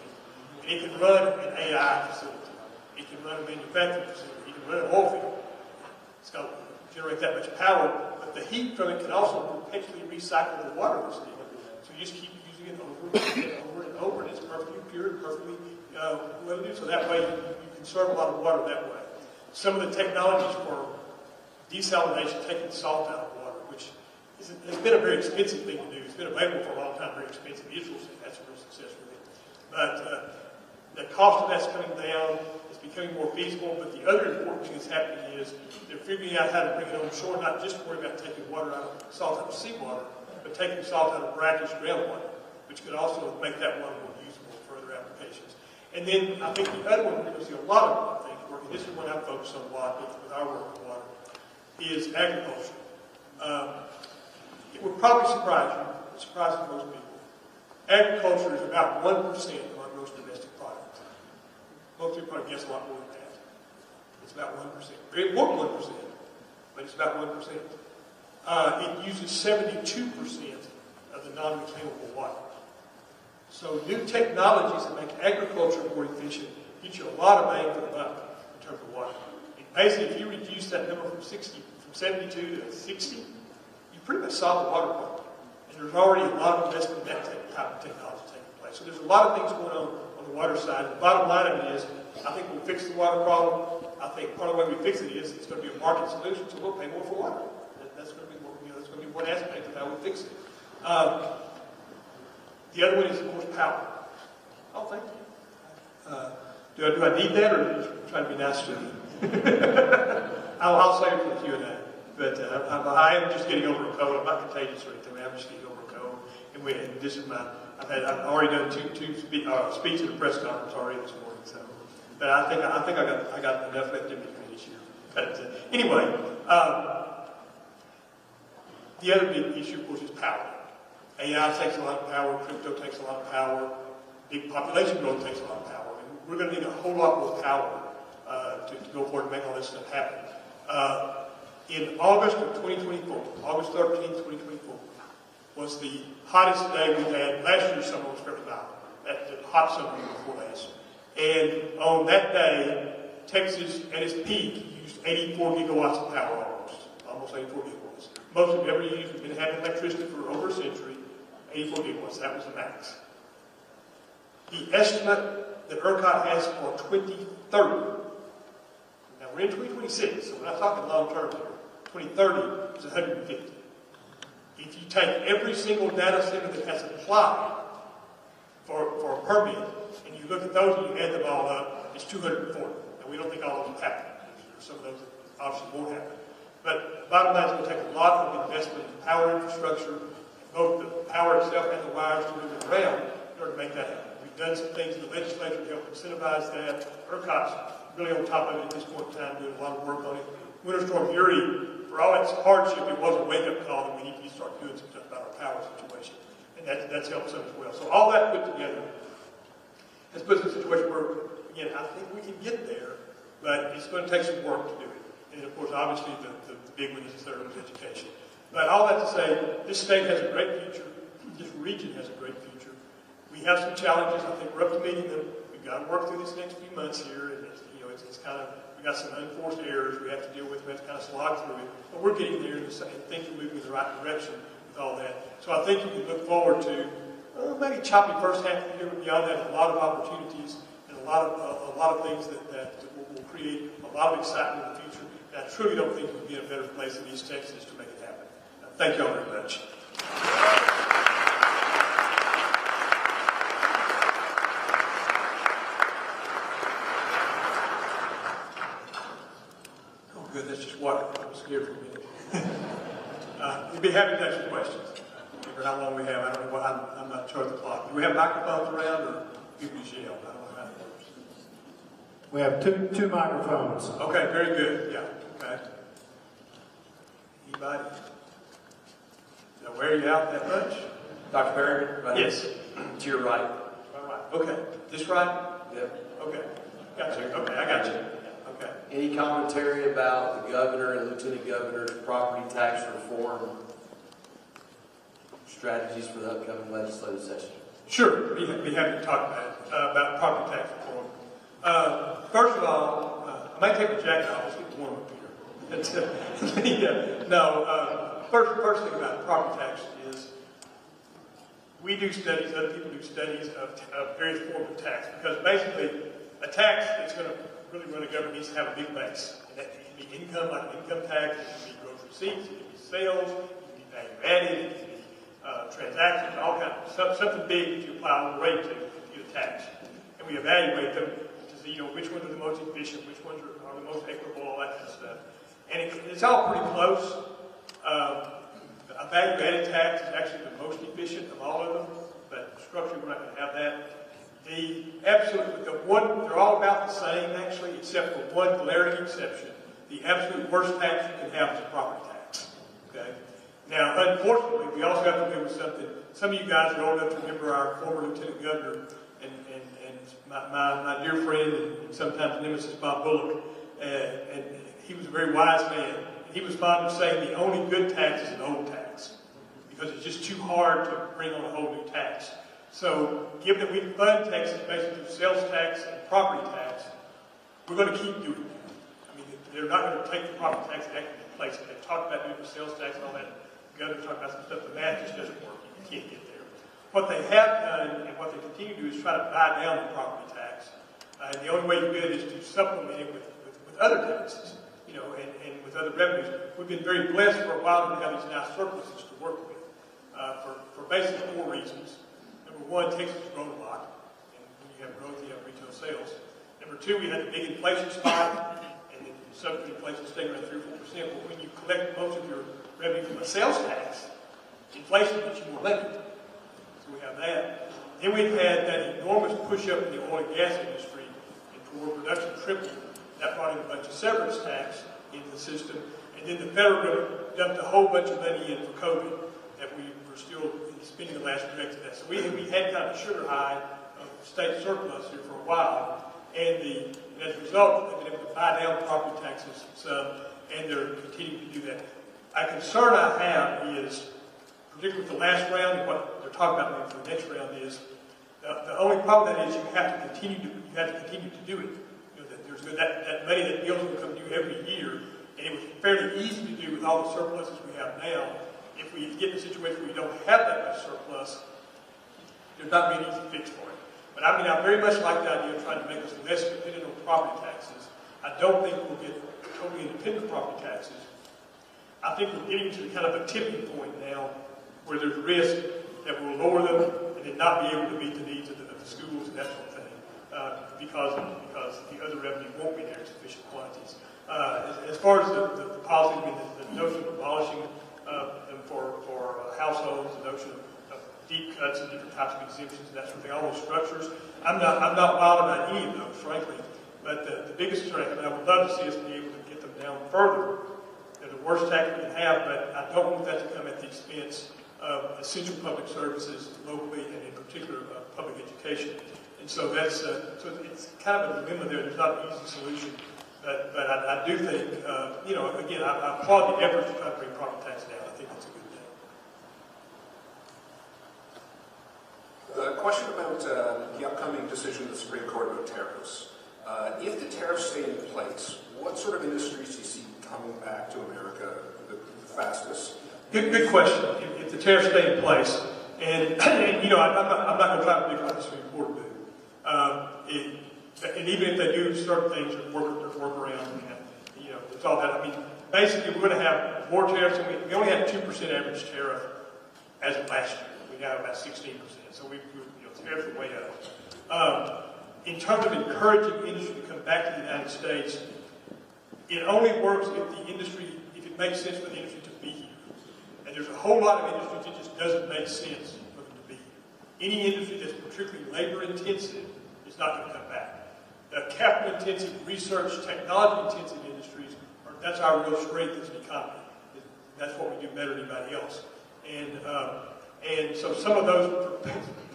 And it can run an AI facility. It can run a manufacturing facility. It can run an oil field. It's got generate that much power, but the heat from it can also perpetually recycle the water that's in it. So you just keep using it over and over and over, and it's perfectly pure and perfectly well to do. So that way you conserve a lot of water that way. Some of the technologies for desalination, taking salt out of water, which has been a very expensive thing to do. It's been available for a long time, very expensive. Israel's had some real success with it. But the cost of that's coming down. It's becoming more feasible. But the other important thing that's happening is they're figuring out how to bring it on shore, not just worry about taking salt out of seawater, but taking salt out of brackish groundwater, which could also make that water more usable for other applications. And then I think the other one we're going to see a lot of things working, this is one I'm focused on a lot with our work with water, is agriculture. It would probably surprise you, it surprises most people. Agriculture is about 1% of our gross domestic product. Most people probably guess a lot more than that. It's about 1%. Very important 1%, but it's about 1%. It uses 72% of the non-reclaimable water. So new technologies that make agriculture more efficient get you a lot of bang for the buck in terms of water. And basically, if you reduce that number from 72 to 60, you pretty much solve the water problem. And there's already a lot of investment in that type of technology taking place. So there's a lot of things going on the water side. The bottom line of it is, I think we'll fix the water problem. I think part of the way we fix it is it's going to be a market solution, so we'll pay more for water. That's going to be that's going to be one aspect of how we fix it. The other one is, of course, power. Oh, thank you. Do I need that, or just try to be nice to you? I'll save it for the Q&A. But I am just getting over a cold. I'm not contagious or anything. I'm just getting over a cold. And this is I've already done two speeches at a press conference already this morning. So, but I think I got enough left in me for this year. But anyway, the other big issue, of course, is power. AI takes a lot of power. Crypto takes a lot of power. Big population growth takes a lot of power. And we're going to need a whole lot more power to go forward and make all this stuff happen. In August of 2024, August 13th, 2024, was the hottest day we've had. Last year's summer was fairly hot. That's the hot summer before last. And on that day, Texas, at its peak, used 84 gigawatts of power almost 84 gigawatts. Most of it ever used. We've been having electricity for over a century. 84 gigawatts, that was the max. The estimate that ERCOT has for 2030, now we're in 2026, so we're not talking long term here. 2030 is 150. If you take every single data center that has applied for a permit, and you look at those and you add them all up, it's 240. And we don't think all of them happen. There's some of those that obviously won't happen. But the bottom line is going to take a lot of investment in power infrastructure, both the power itself and the wires to move it around in order to make that happen. We've done some things in the legislature to help incentivize that. ERCOT's really on top of it at this point in time, doing a lot of work on it. Winter Storm Uri, for all its hardship, it was a wake-up call that we need to start doing some stuff about our power situation. And that's helped some as well. So all that put together has put us in a situation where, again, I think we can get there, but it's going to take some work to do it. And of course, obviously, the big one is the third one is education. But all that to say, this state has a great future. This region has a great future. We have some challenges. I think we're up to meeting them. We've got to work through this next few months here. And it's kind of, we got some unforced errors we have to deal with. We have to kind of slog through it. But we're getting there and things are moving in the right direction with all that. So I think you can look forward to maybe choppy first half of the year, but beyond that, a lot of opportunities and a lot of things that will create a lot of excitement in the future. And I truly don't think we'll be in a better place in East Texas to make it happen. Thank you all very much. Oh, good. That's just water. I was scared for a minute. We'd be happy to take some questions. For how long we have, I don't know. I'm not sure of the clock. Do we have microphones around, or people just yell? I don't know how it works. We have two microphones. Okay, very good. Yeah. Okay. Anybody? Did I wear you out that much? Dr. Berrigan? Right. Yes. To your right. Right. Okay. This right? Yep. Okay. Got you. Okay, I got you. Okay. Any commentary about the governor and lieutenant governor's property tax reform strategies for the upcoming legislative session? Sure. Be happy to talk about property tax reform. First of all, I might take the jacket off. Let's get warm up here. First thing about property tax is we do studies, other people do studies of various forms of tax, because basically a tax that's going to really run a government needs to have a big base. And that can be income, like an income tax, it can be gross receipts, it can be sales, it can be value added, it can be transactions, all kinds of something big that you apply a rate to get a tax. And we evaluate them to see, which ones are the most efficient, which ones are the most equitable, all that kind of stuff. And it's all pretty close. A value-added tax is actually the most efficient of all of them, but structurally we're not going to have that. They're all about the same actually, except for one glaring exception. The absolute worst tax you can have is a property tax. Okay. Now, unfortunately, we also have to deal with something. Some of you guys are old enough to remember our former Lieutenant Governor and my dear friend and sometimes nemesis Bob Bullock, and he was a very wise man. He was fond of saying the only good tax is an old tax, because it's just too hard to bring on a whole new tax. So, given that we fund taxes basically through sales tax and property tax, we're going to keep doing that. I mean, they're not going to take the property tax and actually replace it. They've talked about doing the sales tax and all that. The governor's talking about some stuff. The math just doesn't work. You can't get there. What they have done and what they continue to do is try to buy down the property tax. And the only way you do it is to supplement it with other taxes, and with other revenues. We've been very blessed for a while to have these nice surpluses to work with for basically 4 reasons. Number one, Texas has grown a lot, and when you have growth, you have retail sales. Number two, we had a big inflation spike, and then subsequent inflation staying around 3 or 4%. But when you collect most of your revenue from a sales tax, inflation makes you more limited. So we have that. Then we've had that enormous push up in the oil and gas industry, and for production tripled. That brought in a bunch of severance tax into the system, and then the federal government dumped a whole bunch of money in for COVID that we were still spending the last few of that. So we had kind of a sugar high of state surplus here for a while, and as a result, they've been able to buy down property taxes some, and they're continuing to do that. A concern I have is, particularly with the last round and what they're talking about for the next round, is the only problem with that is you have to continue to do it. There's that money that bills will come due every year, and it was fairly easy to do with all the surpluses we have now. If we get in a situation where we don't have that much surplus, there's not really an easy fix for it. But I very much like the idea of trying to make us less dependent on property taxes. I don't think we'll get totally independent of property taxes. I think we're getting to kind of a tipping point now where there's risk that we'll lower them and then not be able to meet the needs of the schools and that sort of thing. Because the other revenue won't be there in sufficient quantities. As far as the policy, the notion of abolishing them for households, the notion of deep cuts and different types of exemptions and that sort of thing, all those structures, I'm not wild about any of those, frankly. But the biggest concern, I would love to see us be able to get them down further. They're the worst tax we can have, but I don't want that to come at the expense of essential public services locally and in particular public education. And so it's kind of a dilemma there. There's not an easy solution, but I do think, again, I applaud the effort to try to bring property tax down. I think it's a good thing. A question about the upcoming decision of the Supreme Court about tariffs. If the tariffs stay in place, what sort of industries do you see coming back to America the fastest? Good question. If the tariffs stay in place, and I'm not going to try to predict what the Supreme Court will do. And even if they do certain things or work around, it's all that. Basically, we're going to have more tariffs, and we only had 2% average tariff as of last year. We now have about 16%. So tariffs are way up. In terms of encouraging industry to come back to the United States, it only works if it makes sense for the industry to be here. And there's a whole lot of industries that just doesn't make sense for them to be here. Any industry that's particularly labor-intensive is not going to come back. The capital-intensive, research, technology-intensive industries, that's our real strength as an economy. That's what we do better than anybody else. And so some of those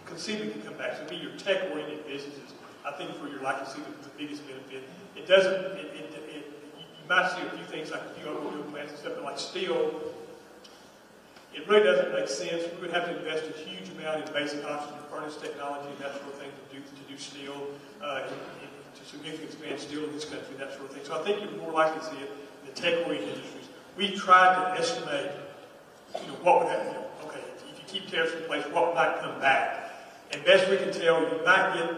conceivably can come back. So be your tech-oriented businesses, I think, where you're likely to see the biggest benefit. You might see a few things like a few automobile plants and stuff, but like steel, it really doesn't make sense. We would have to invest a huge amount in basic oxygen furnace technology and that sort of thing to do steel, to significantly expand steel in this country, that sort of thing. So I think you're more likely to see it in the tech-oriented industries. We tried to estimate, what would happen. Okay, if you keep tariffs in place, what might come back? And best we can tell, you might get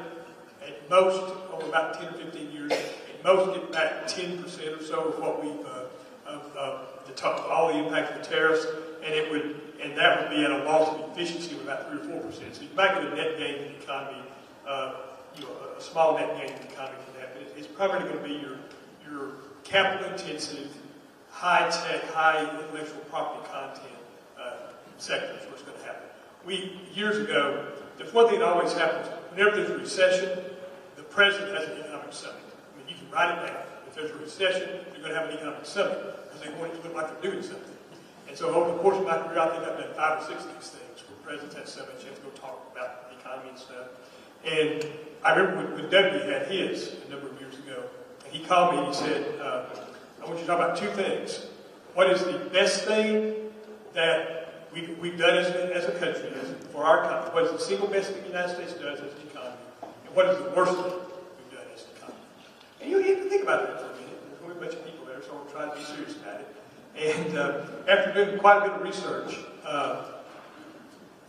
at most over about 10 or 15 years, at most get back 10% or so of what we've all the impact of the tariffs, and that would be at a loss of efficiency of about 3 or 4%. So you might get a net gain in the economy, a small net gain in the economy from that, but it's probably going to be your capital-intensive, high-tech, high intellectual property content sector is what's going to happen. Years ago, there's one thing that always happens. Whenever there's a recession, the president has an economic summit. I mean, you can write it down. If there's a recession, you're going to have an economic summit because they want it to look like they're doing something. And so over the course of my career, I think I've done 5 or 6 of these things where presidents have summits, you have to go talk about the economy and stuff. And I remember when W had his a number of years ago, and he called me and he said, I want you to talk about 2 things. What is the best thing that we've done as a country, for our economy? What is the single best thing the United States does as an economy? And what is the worst thing we've done as an economy? And you have to think about that for a minute. There's only a bunch of people there, so I'll try to be serious about it. And after doing quite a bit of research,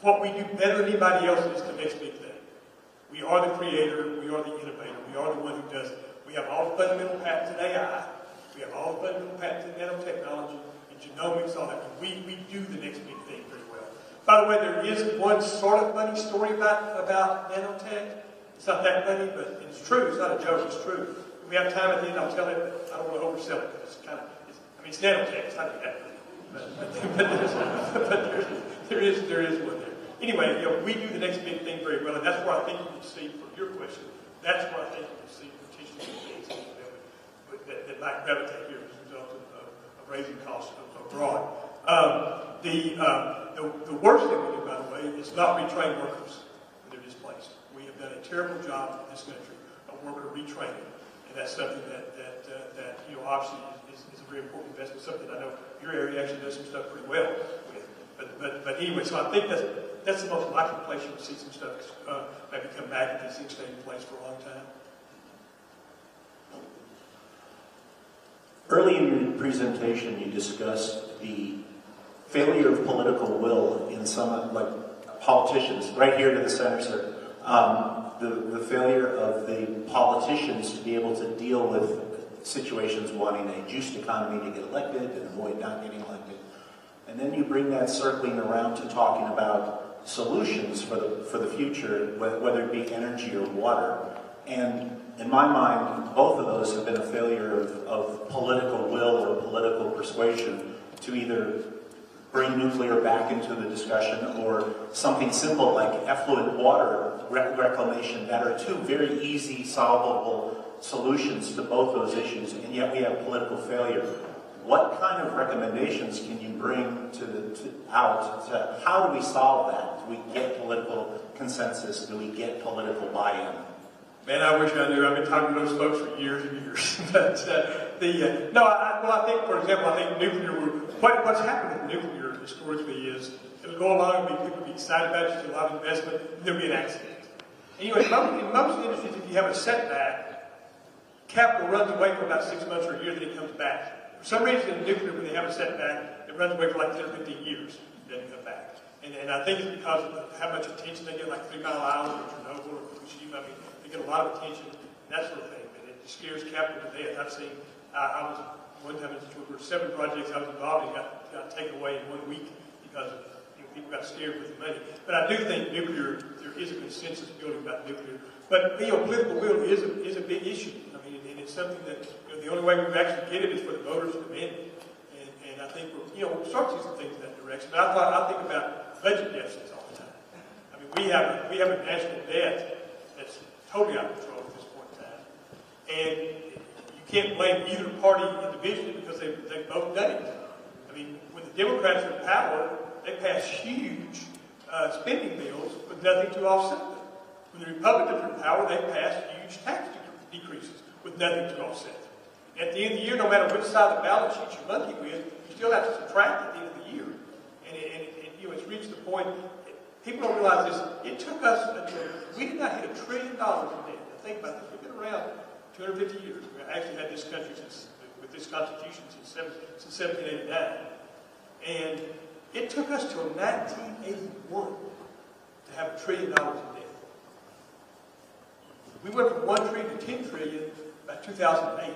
what we do better than anybody else is the next big thing. We are the creator, we are the innovator, we are the one who does it. We have all the fundamental patents in AI, we have all the fundamental patents in nanotechnology, and genomics, all that. We do the next big thing very well. By the way, there is one sort of funny story about nanotech. It's not that funny, but it's true. It's not a joke, it's true. If we have time at the end, I'll tell it, but I don't want to oversell it because it's kind of, it's nanotech, it's not that funny. But there is one there. Anyway, we do the next big thing very well, and that's where I think you can see, for your question, that's where I think you can see potentially things that might gravitate here as a result of raising costs abroad. The worst thing we do, by the way, is not retrain workers when they're displaced. We have done a terrible job in this country of worker retraining, and that's something that obviously is a very important investment, something I know your area actually does some stuff pretty well with. But anyway, so I think that's the most likely place you'll see some stuff maybe come back if these things stay in place for a long time. Early in your presentation, you discussed the failure of political will in some, like politicians, right here to the center, sir. The failure of the politicians to be able to deal with situations wanting a juiced economy to get elected and avoid not getting elected. And then you bring that circling around to talking about solutions for the future, whether it be energy or water. And in my mind, both of those have been a failure of political will or political persuasion to either bring nuclear back into the discussion or something simple like effluent water reclamation that are 2 very easy, solvable solutions to both those issues, and yet we have political failure. What kind of recommendations can you bring out to how do we solve that? Do we get political consensus? Do we get political buy-in? Man, I wish I knew. I've been talking to those folks for years and years. But I think, for example, nuclear. What's happened with nuclear historically is it'll go along, people will be excited about it, there's a lot of investment, and there'll be an accident. And in most industries, if you have a setback, capital runs away for about 6 months or a year, then it comes back. For some reason, in nuclear, when they have a setback, it runs away for like 10 or 15 years, it doesn't come back. And I think it's because of how much attention they get, like 3 Mile Island or Chernobyl or Fukushima. I mean, they get a lot of attention, and that sort of thing. And it scares capital to death. I've seen, I was one time, there were 7 projects I was involved in got taken away in 1 week because people got scared with the money. But I do think nuclear, there is a consensus building about nuclear. But political will is a big issue. I mean, and it's something that the only way we actually get it is for the voters to demand it. And I think we'll start to see some things in that direction. But I think about budget deficits all the time. I mean, we have a national debt that's totally out of control at this point in time. And you can't blame either party individually because they've both done it. I mean, when the Democrats are in power, they pass huge spending bills with nothing to offset them. When the Republicans are in power, they pass huge tax decreases with nothing to offset them. At the end of the year, no matter which side of the balance sheet you monkey with, you still have to subtract at the end of the year. And reached the point, people don't realize this, it took us, we did not hit $1 trillion in debt. Now think about this, we've been around 250 years. We actually had this country with this Constitution since 1789. And it took us till 1981 to have $1 trillion in debt. We went from 1 trillion to 10 trillion by 2008.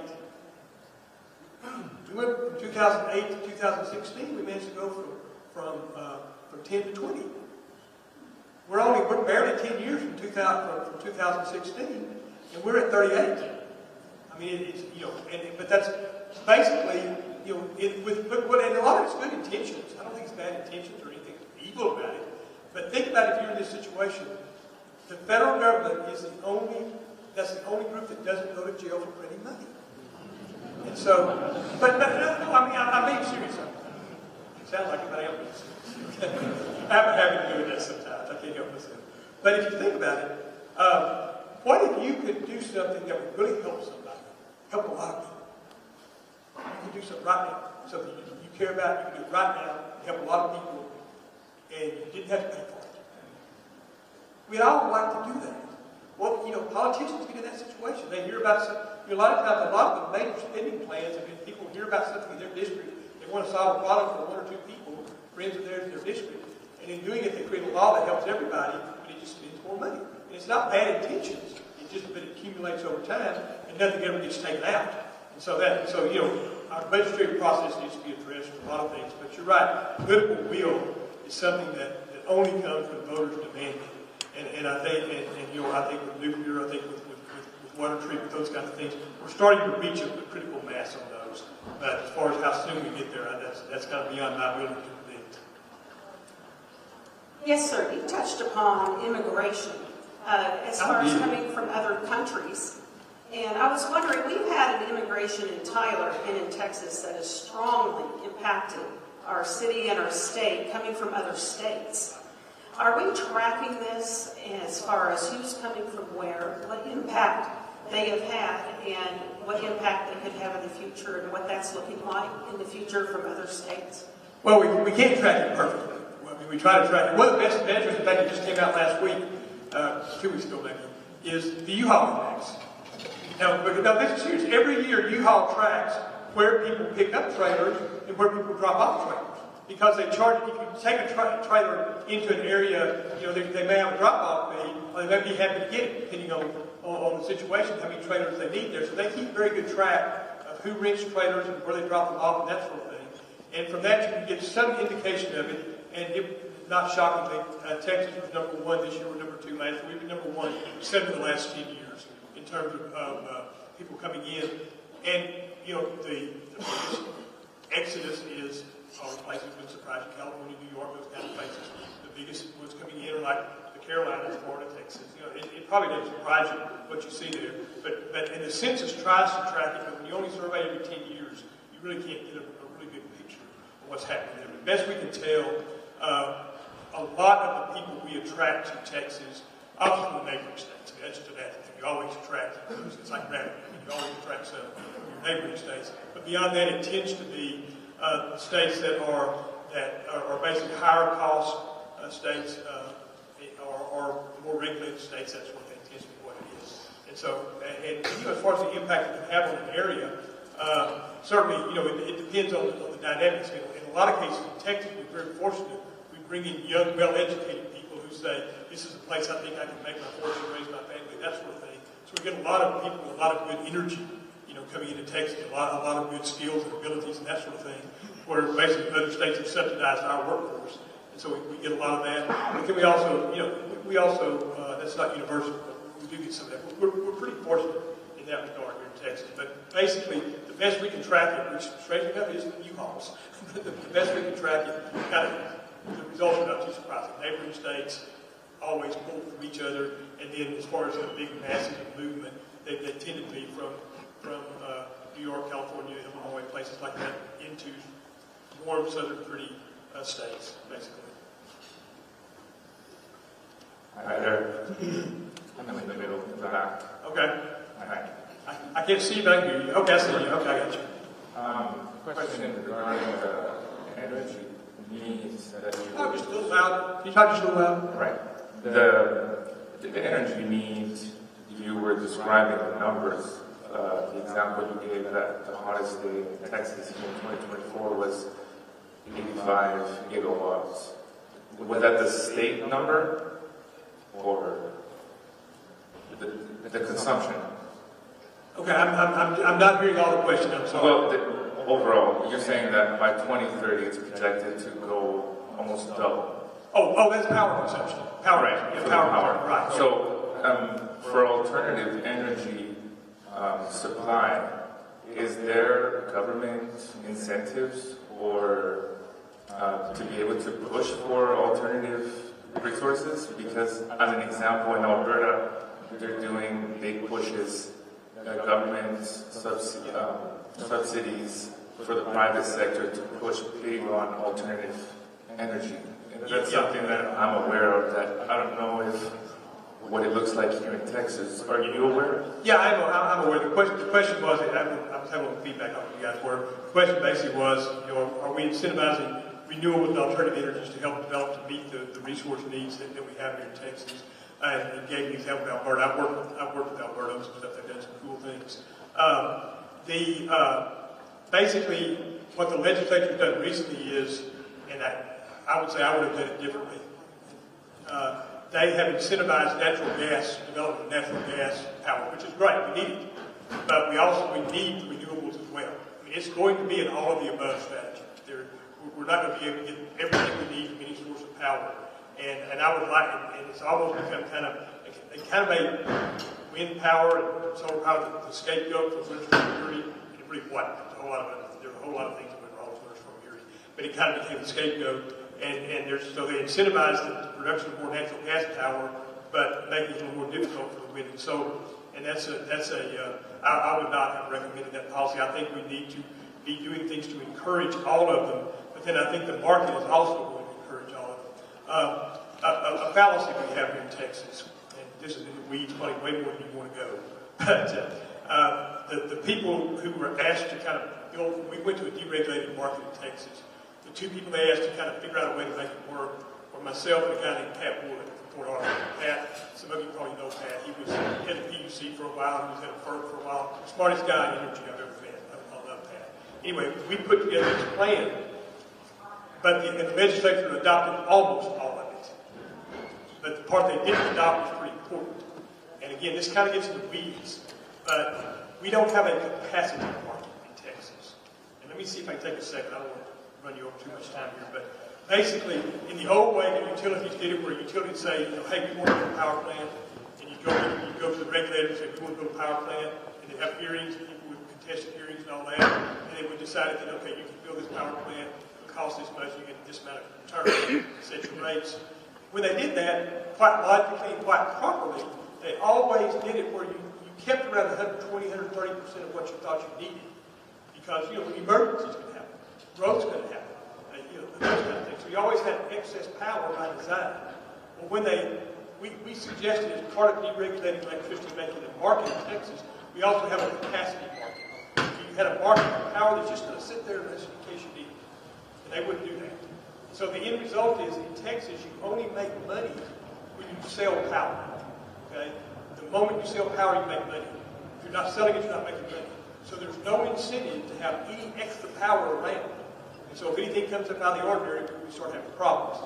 We went from 2008 to 2016. We managed to go from 10 to 20. We're barely 10 years from 2016, and we're at 38. I mean, it's but that's basically and a lot of it's good intentions. I don't think it's bad intentions or anything evil about it. But think about if you're in this situation. The federal government is the only group that doesn't go to jail for printing money. And so, but no, I mean, I'm being serious. It sounds like everybody else is serious. I'm having to do this sometimes. I can't help myself. But if you think about it, what if you could do something that would really help somebody, help a lot of people? You could do something right now, something you care about, you can do it right now, help a lot of people, and you didn't have to pay for it. We'd all like to do that. Well, politicians get in that situation. They hear about a lot of times, a lot of the major spending plans have been people hear about something in their district. They want to solve a problem for one or two people, friends of theirs in their district. And in doing it, they create a law that helps everybody, but it just spends more money. And it's not bad intentions. It's just that it accumulates over time, and nothing ever gets taken out. And so our legislative process needs to be addressed with a lot of things. But you're right. Political will is something that only comes when voters demand it. And I think, I think with nuclear, I think with water treatment, those kinds of things, we're starting to reach a critical mass on those. But as far as how soon we get there, that's kind of beyond my ability to predict. Yes, sir. You touched upon immigration as far as coming from other countries. And I was wondering, we've had an immigration in Tyler and in Texas that has strongly impacted our city and our state coming from other states. Are we tracking this as far as who's coming from where, what impact they have had, and what impact they could have in the future, and what that's looking like in the future from other states? Well, we can't track it perfectly. I mean, we try to track it. One of the best measures, in fact, it just came out last week, 2 weeks ago maybe, is the U-Haul index. Now, this is serious. Every year, U-Haul tracks where people pick up trailers and where people drop off trailers. Because they charge, if you take a trailer into an area, they may have a drop-off fee, or they may be happy to get it, depending on the situation, how many trailers they need there. So they keep very good track of who rents trailers and where they drop them off and that sort of thing. And from that, you can get some indication of it. And not shockingly, Texas was number 1 this year, we're number 2 last year. We've been number 1 7 of the last 10 years in terms of people coming in. And, the exodus is all the places would surprise you. California, New York, those kind of places. The biggest ones coming in are like the Carolinas, Florida, Texas. It probably doesn't surprise you what you see there. But and the census tries to track it, but when you only survey every 10 years, you really can't get a really good picture of what's happening there. But best we can tell, a lot of the people we attract to Texas, obviously from the neighboring states. I mean, that's just an attitude. You always attract, it's like gravity. You always attract some from your neighboring states. But beyond that, it tends to be states that are basically higher cost states or more regulated states. That sort of thing tends to be what it is. And so, as far as the impact it can have on an area, certainly, it depends on the dynamics. In a lot of cases in Texas, we're very fortunate. We bring in young, well-educated people who say, "This is a place I think I can make my fortune, raise my family," that sort of thing. So we get a lot of people, a lot of good energy, coming into Texas, a lot of good skills and abilities and that sort of thing, where basically other states have subsidized our workforce. And so we get a lot of that. But then we also, that's not universal, but we do get some of that. We're pretty fortunate in that regard here in Texas. But basically, the best we can track it, which strangely enough is the U-Hauls, the best we can track it, the results are not too surprising. Neighboring states always pull from each other, and then as far as the big masses of movement, they tend to be from New York, California, Illinois, places like that, into warm, southern, pretty states, basically. Hi there. I'm in the middle of the back. Okay. Hi. I can't see you, but I can hear you. Okay, I see you. Okay, I got you. Question regarding the energy needs that Talk just a little loud. Can you talk just a little loud? right. The energy needs you were describing the numbers. The example you gave that the hottest day in Texas in 2024 was 85 gigawatts. Was that the state number or the consumption? Okay, I'm not hearing all the question. I'm sorry. Well, overall, you're saying that by 2030 it's projected to go almost double. Oh, that's power consumption. Power, Right, yeah, for power, right. So, for alternative energy supply, is there government incentives or to be able to push for alternative resources? Because, as an example, in Alberta, they're doing big pushes, government subsidies for the private sector to push big on alternative energy. And that's something that I'm aware of that I don't know if what it looks like here in Texas. Are you aware? Yeah, I'm aware. The question was, I was having a little feedback on what you guys were. The question basically was, are we incentivizing renewable and alternative energies to help develop to meet the resource needs that we have here in Texas? And gave an example of Alberta. I've worked with Alberta on some stuff. They've done some cool things. Basically, what the legislature has done recently is, and I would say I would have done it differently. They have incentivized natural gas, development of natural gas power, which is great. We need it. But we need renewables as well. I mean, it's going to be an all of the above strategy. We're not going to be able to get everything we need from any source of power. And I would like it, and it's almost become they kind of made wind power and solar power the scapegoat for winter storm Uri, and it really wasn't. There were a whole lot of things that went wrong with winter storm Uri, but it kind of became the scapegoat, so they incentivized the production of more natural gas power, but making it a little more difficult for the wind and solar. And I would not have recommended that policy. I think we need to be doing things to encourage all of them, but then I think the market is also going to encourage all of them. A fallacy we have here in Texas, and this is in the weeds, probably way more than you want to go, but the people who were asked to kind of build, we went to a deregulated market in Texas. The two people they asked to kind of figure out a way to make it work were myself and a guy named Pat Wood from Port Arthur. Pat, some of you probably know Pat. He was head of PUC for a while. He was head of FERC for a while. Smartest guy in energy I've ever met. I love Pat. Anyway, we put together this plan, but the legislature adopted almost all of it. But the part they didn't adopt is pretty important. And again, this kind of gets into weeds, but we don't have a capacity market in Texas. And let me see if I can take a second. I don't want to run you over too much time here, but basically, in the old way, the utilities did it where utilities say, hey, we want to build a power plant, and you go to the regulator and say, we want to build a power plant, and they have hearings, and people would contest hearings and all that, and they would decide that, okay, you can build this power plant, it'll cost this much, you get this amount of return, set your rates. When they did that, quite logically and quite properly, they always did it where you kept around 120, 130% of what you thought you needed. Because, emergencies can happen. Growth's going to happen. Those kind of things. So you always had excess power by design. Well, when we suggested as part of deregulating electricity, making a market in Texas, we also have a capacity market. So you had a market for power that's just going to sit there in case you need it. And they wouldn't do that. So the end result is, in Texas, you only make money when you sell power. Okay? The moment you sell power, you make money. If you're not selling it, you're not making money. So there's no incentive to have any extra power around. And so if anything comes up out of the ordinary, we start having problems.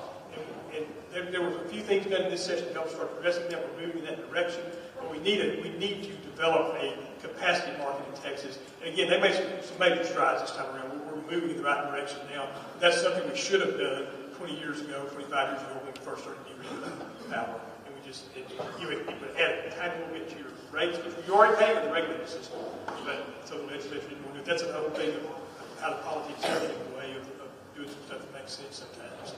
And there were a few things done in this session to help start addressing that. We're moving in that direction. But we need to develop a capacity market in Texas. And again, they made some major strides this time around. We're moving in the right direction now. That's something we should have done 20 years ago, 25 years ago when we first started deregulating power. And we just, it would add a tiny little bit to your rates, which we already pay in the regulated system. But so the legislature didn't want to do it. That's another thing of how the politics is in the way of doing some stuff that makes sense sometimes.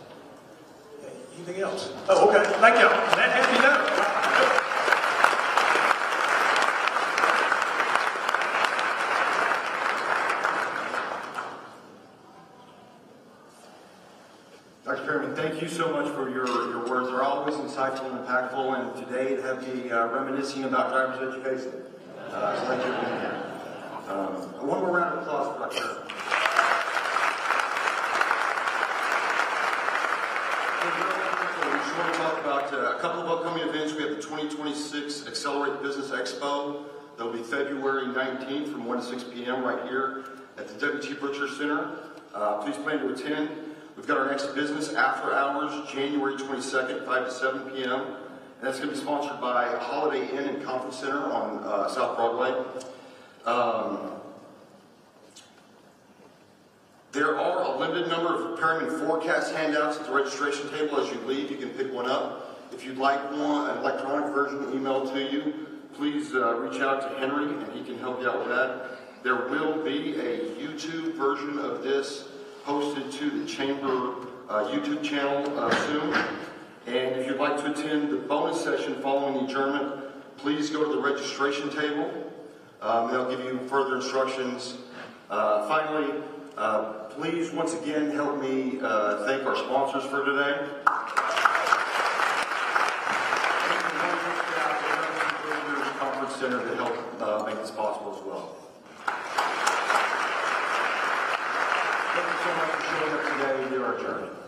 Okay, anything else? Oh, okay. Thank you. That has to be done. Dr. Perryman, thank you so much for your words. They're always insightful and impactful, and today to have me reminiscing about driver's education. So thank you for being here. One more round of applause for Dr. Perryman. just want to talk about a couple of upcoming events. We have the 2026 Accelerate Business Expo. That'll be February 19th from 1 to 6 p.m. right here at the W.T. Butcher Center. Please plan to attend. We've got our next business after hours, January 22nd, 5 to 7 p.m. And that's going to be sponsored by Holiday Inn and Conference Center on South Broadway. There are a limited number of Perryman forecast handouts at the registration table. As you leave, you can pick one up. If you'd like one, an electronic version emailed to you, please reach out to Henry and he can help you out with that. There will be a YouTube version of this posted to the Chamber YouTube channel soon. And if you'd like to attend the bonus session following the adjournment, please go to the registration table. They'll give you further instructions. Finally, please once again help me thank our sponsors for today. Conference Center to help make this possible as well. Thank you so much for showing up today. We are adjourned.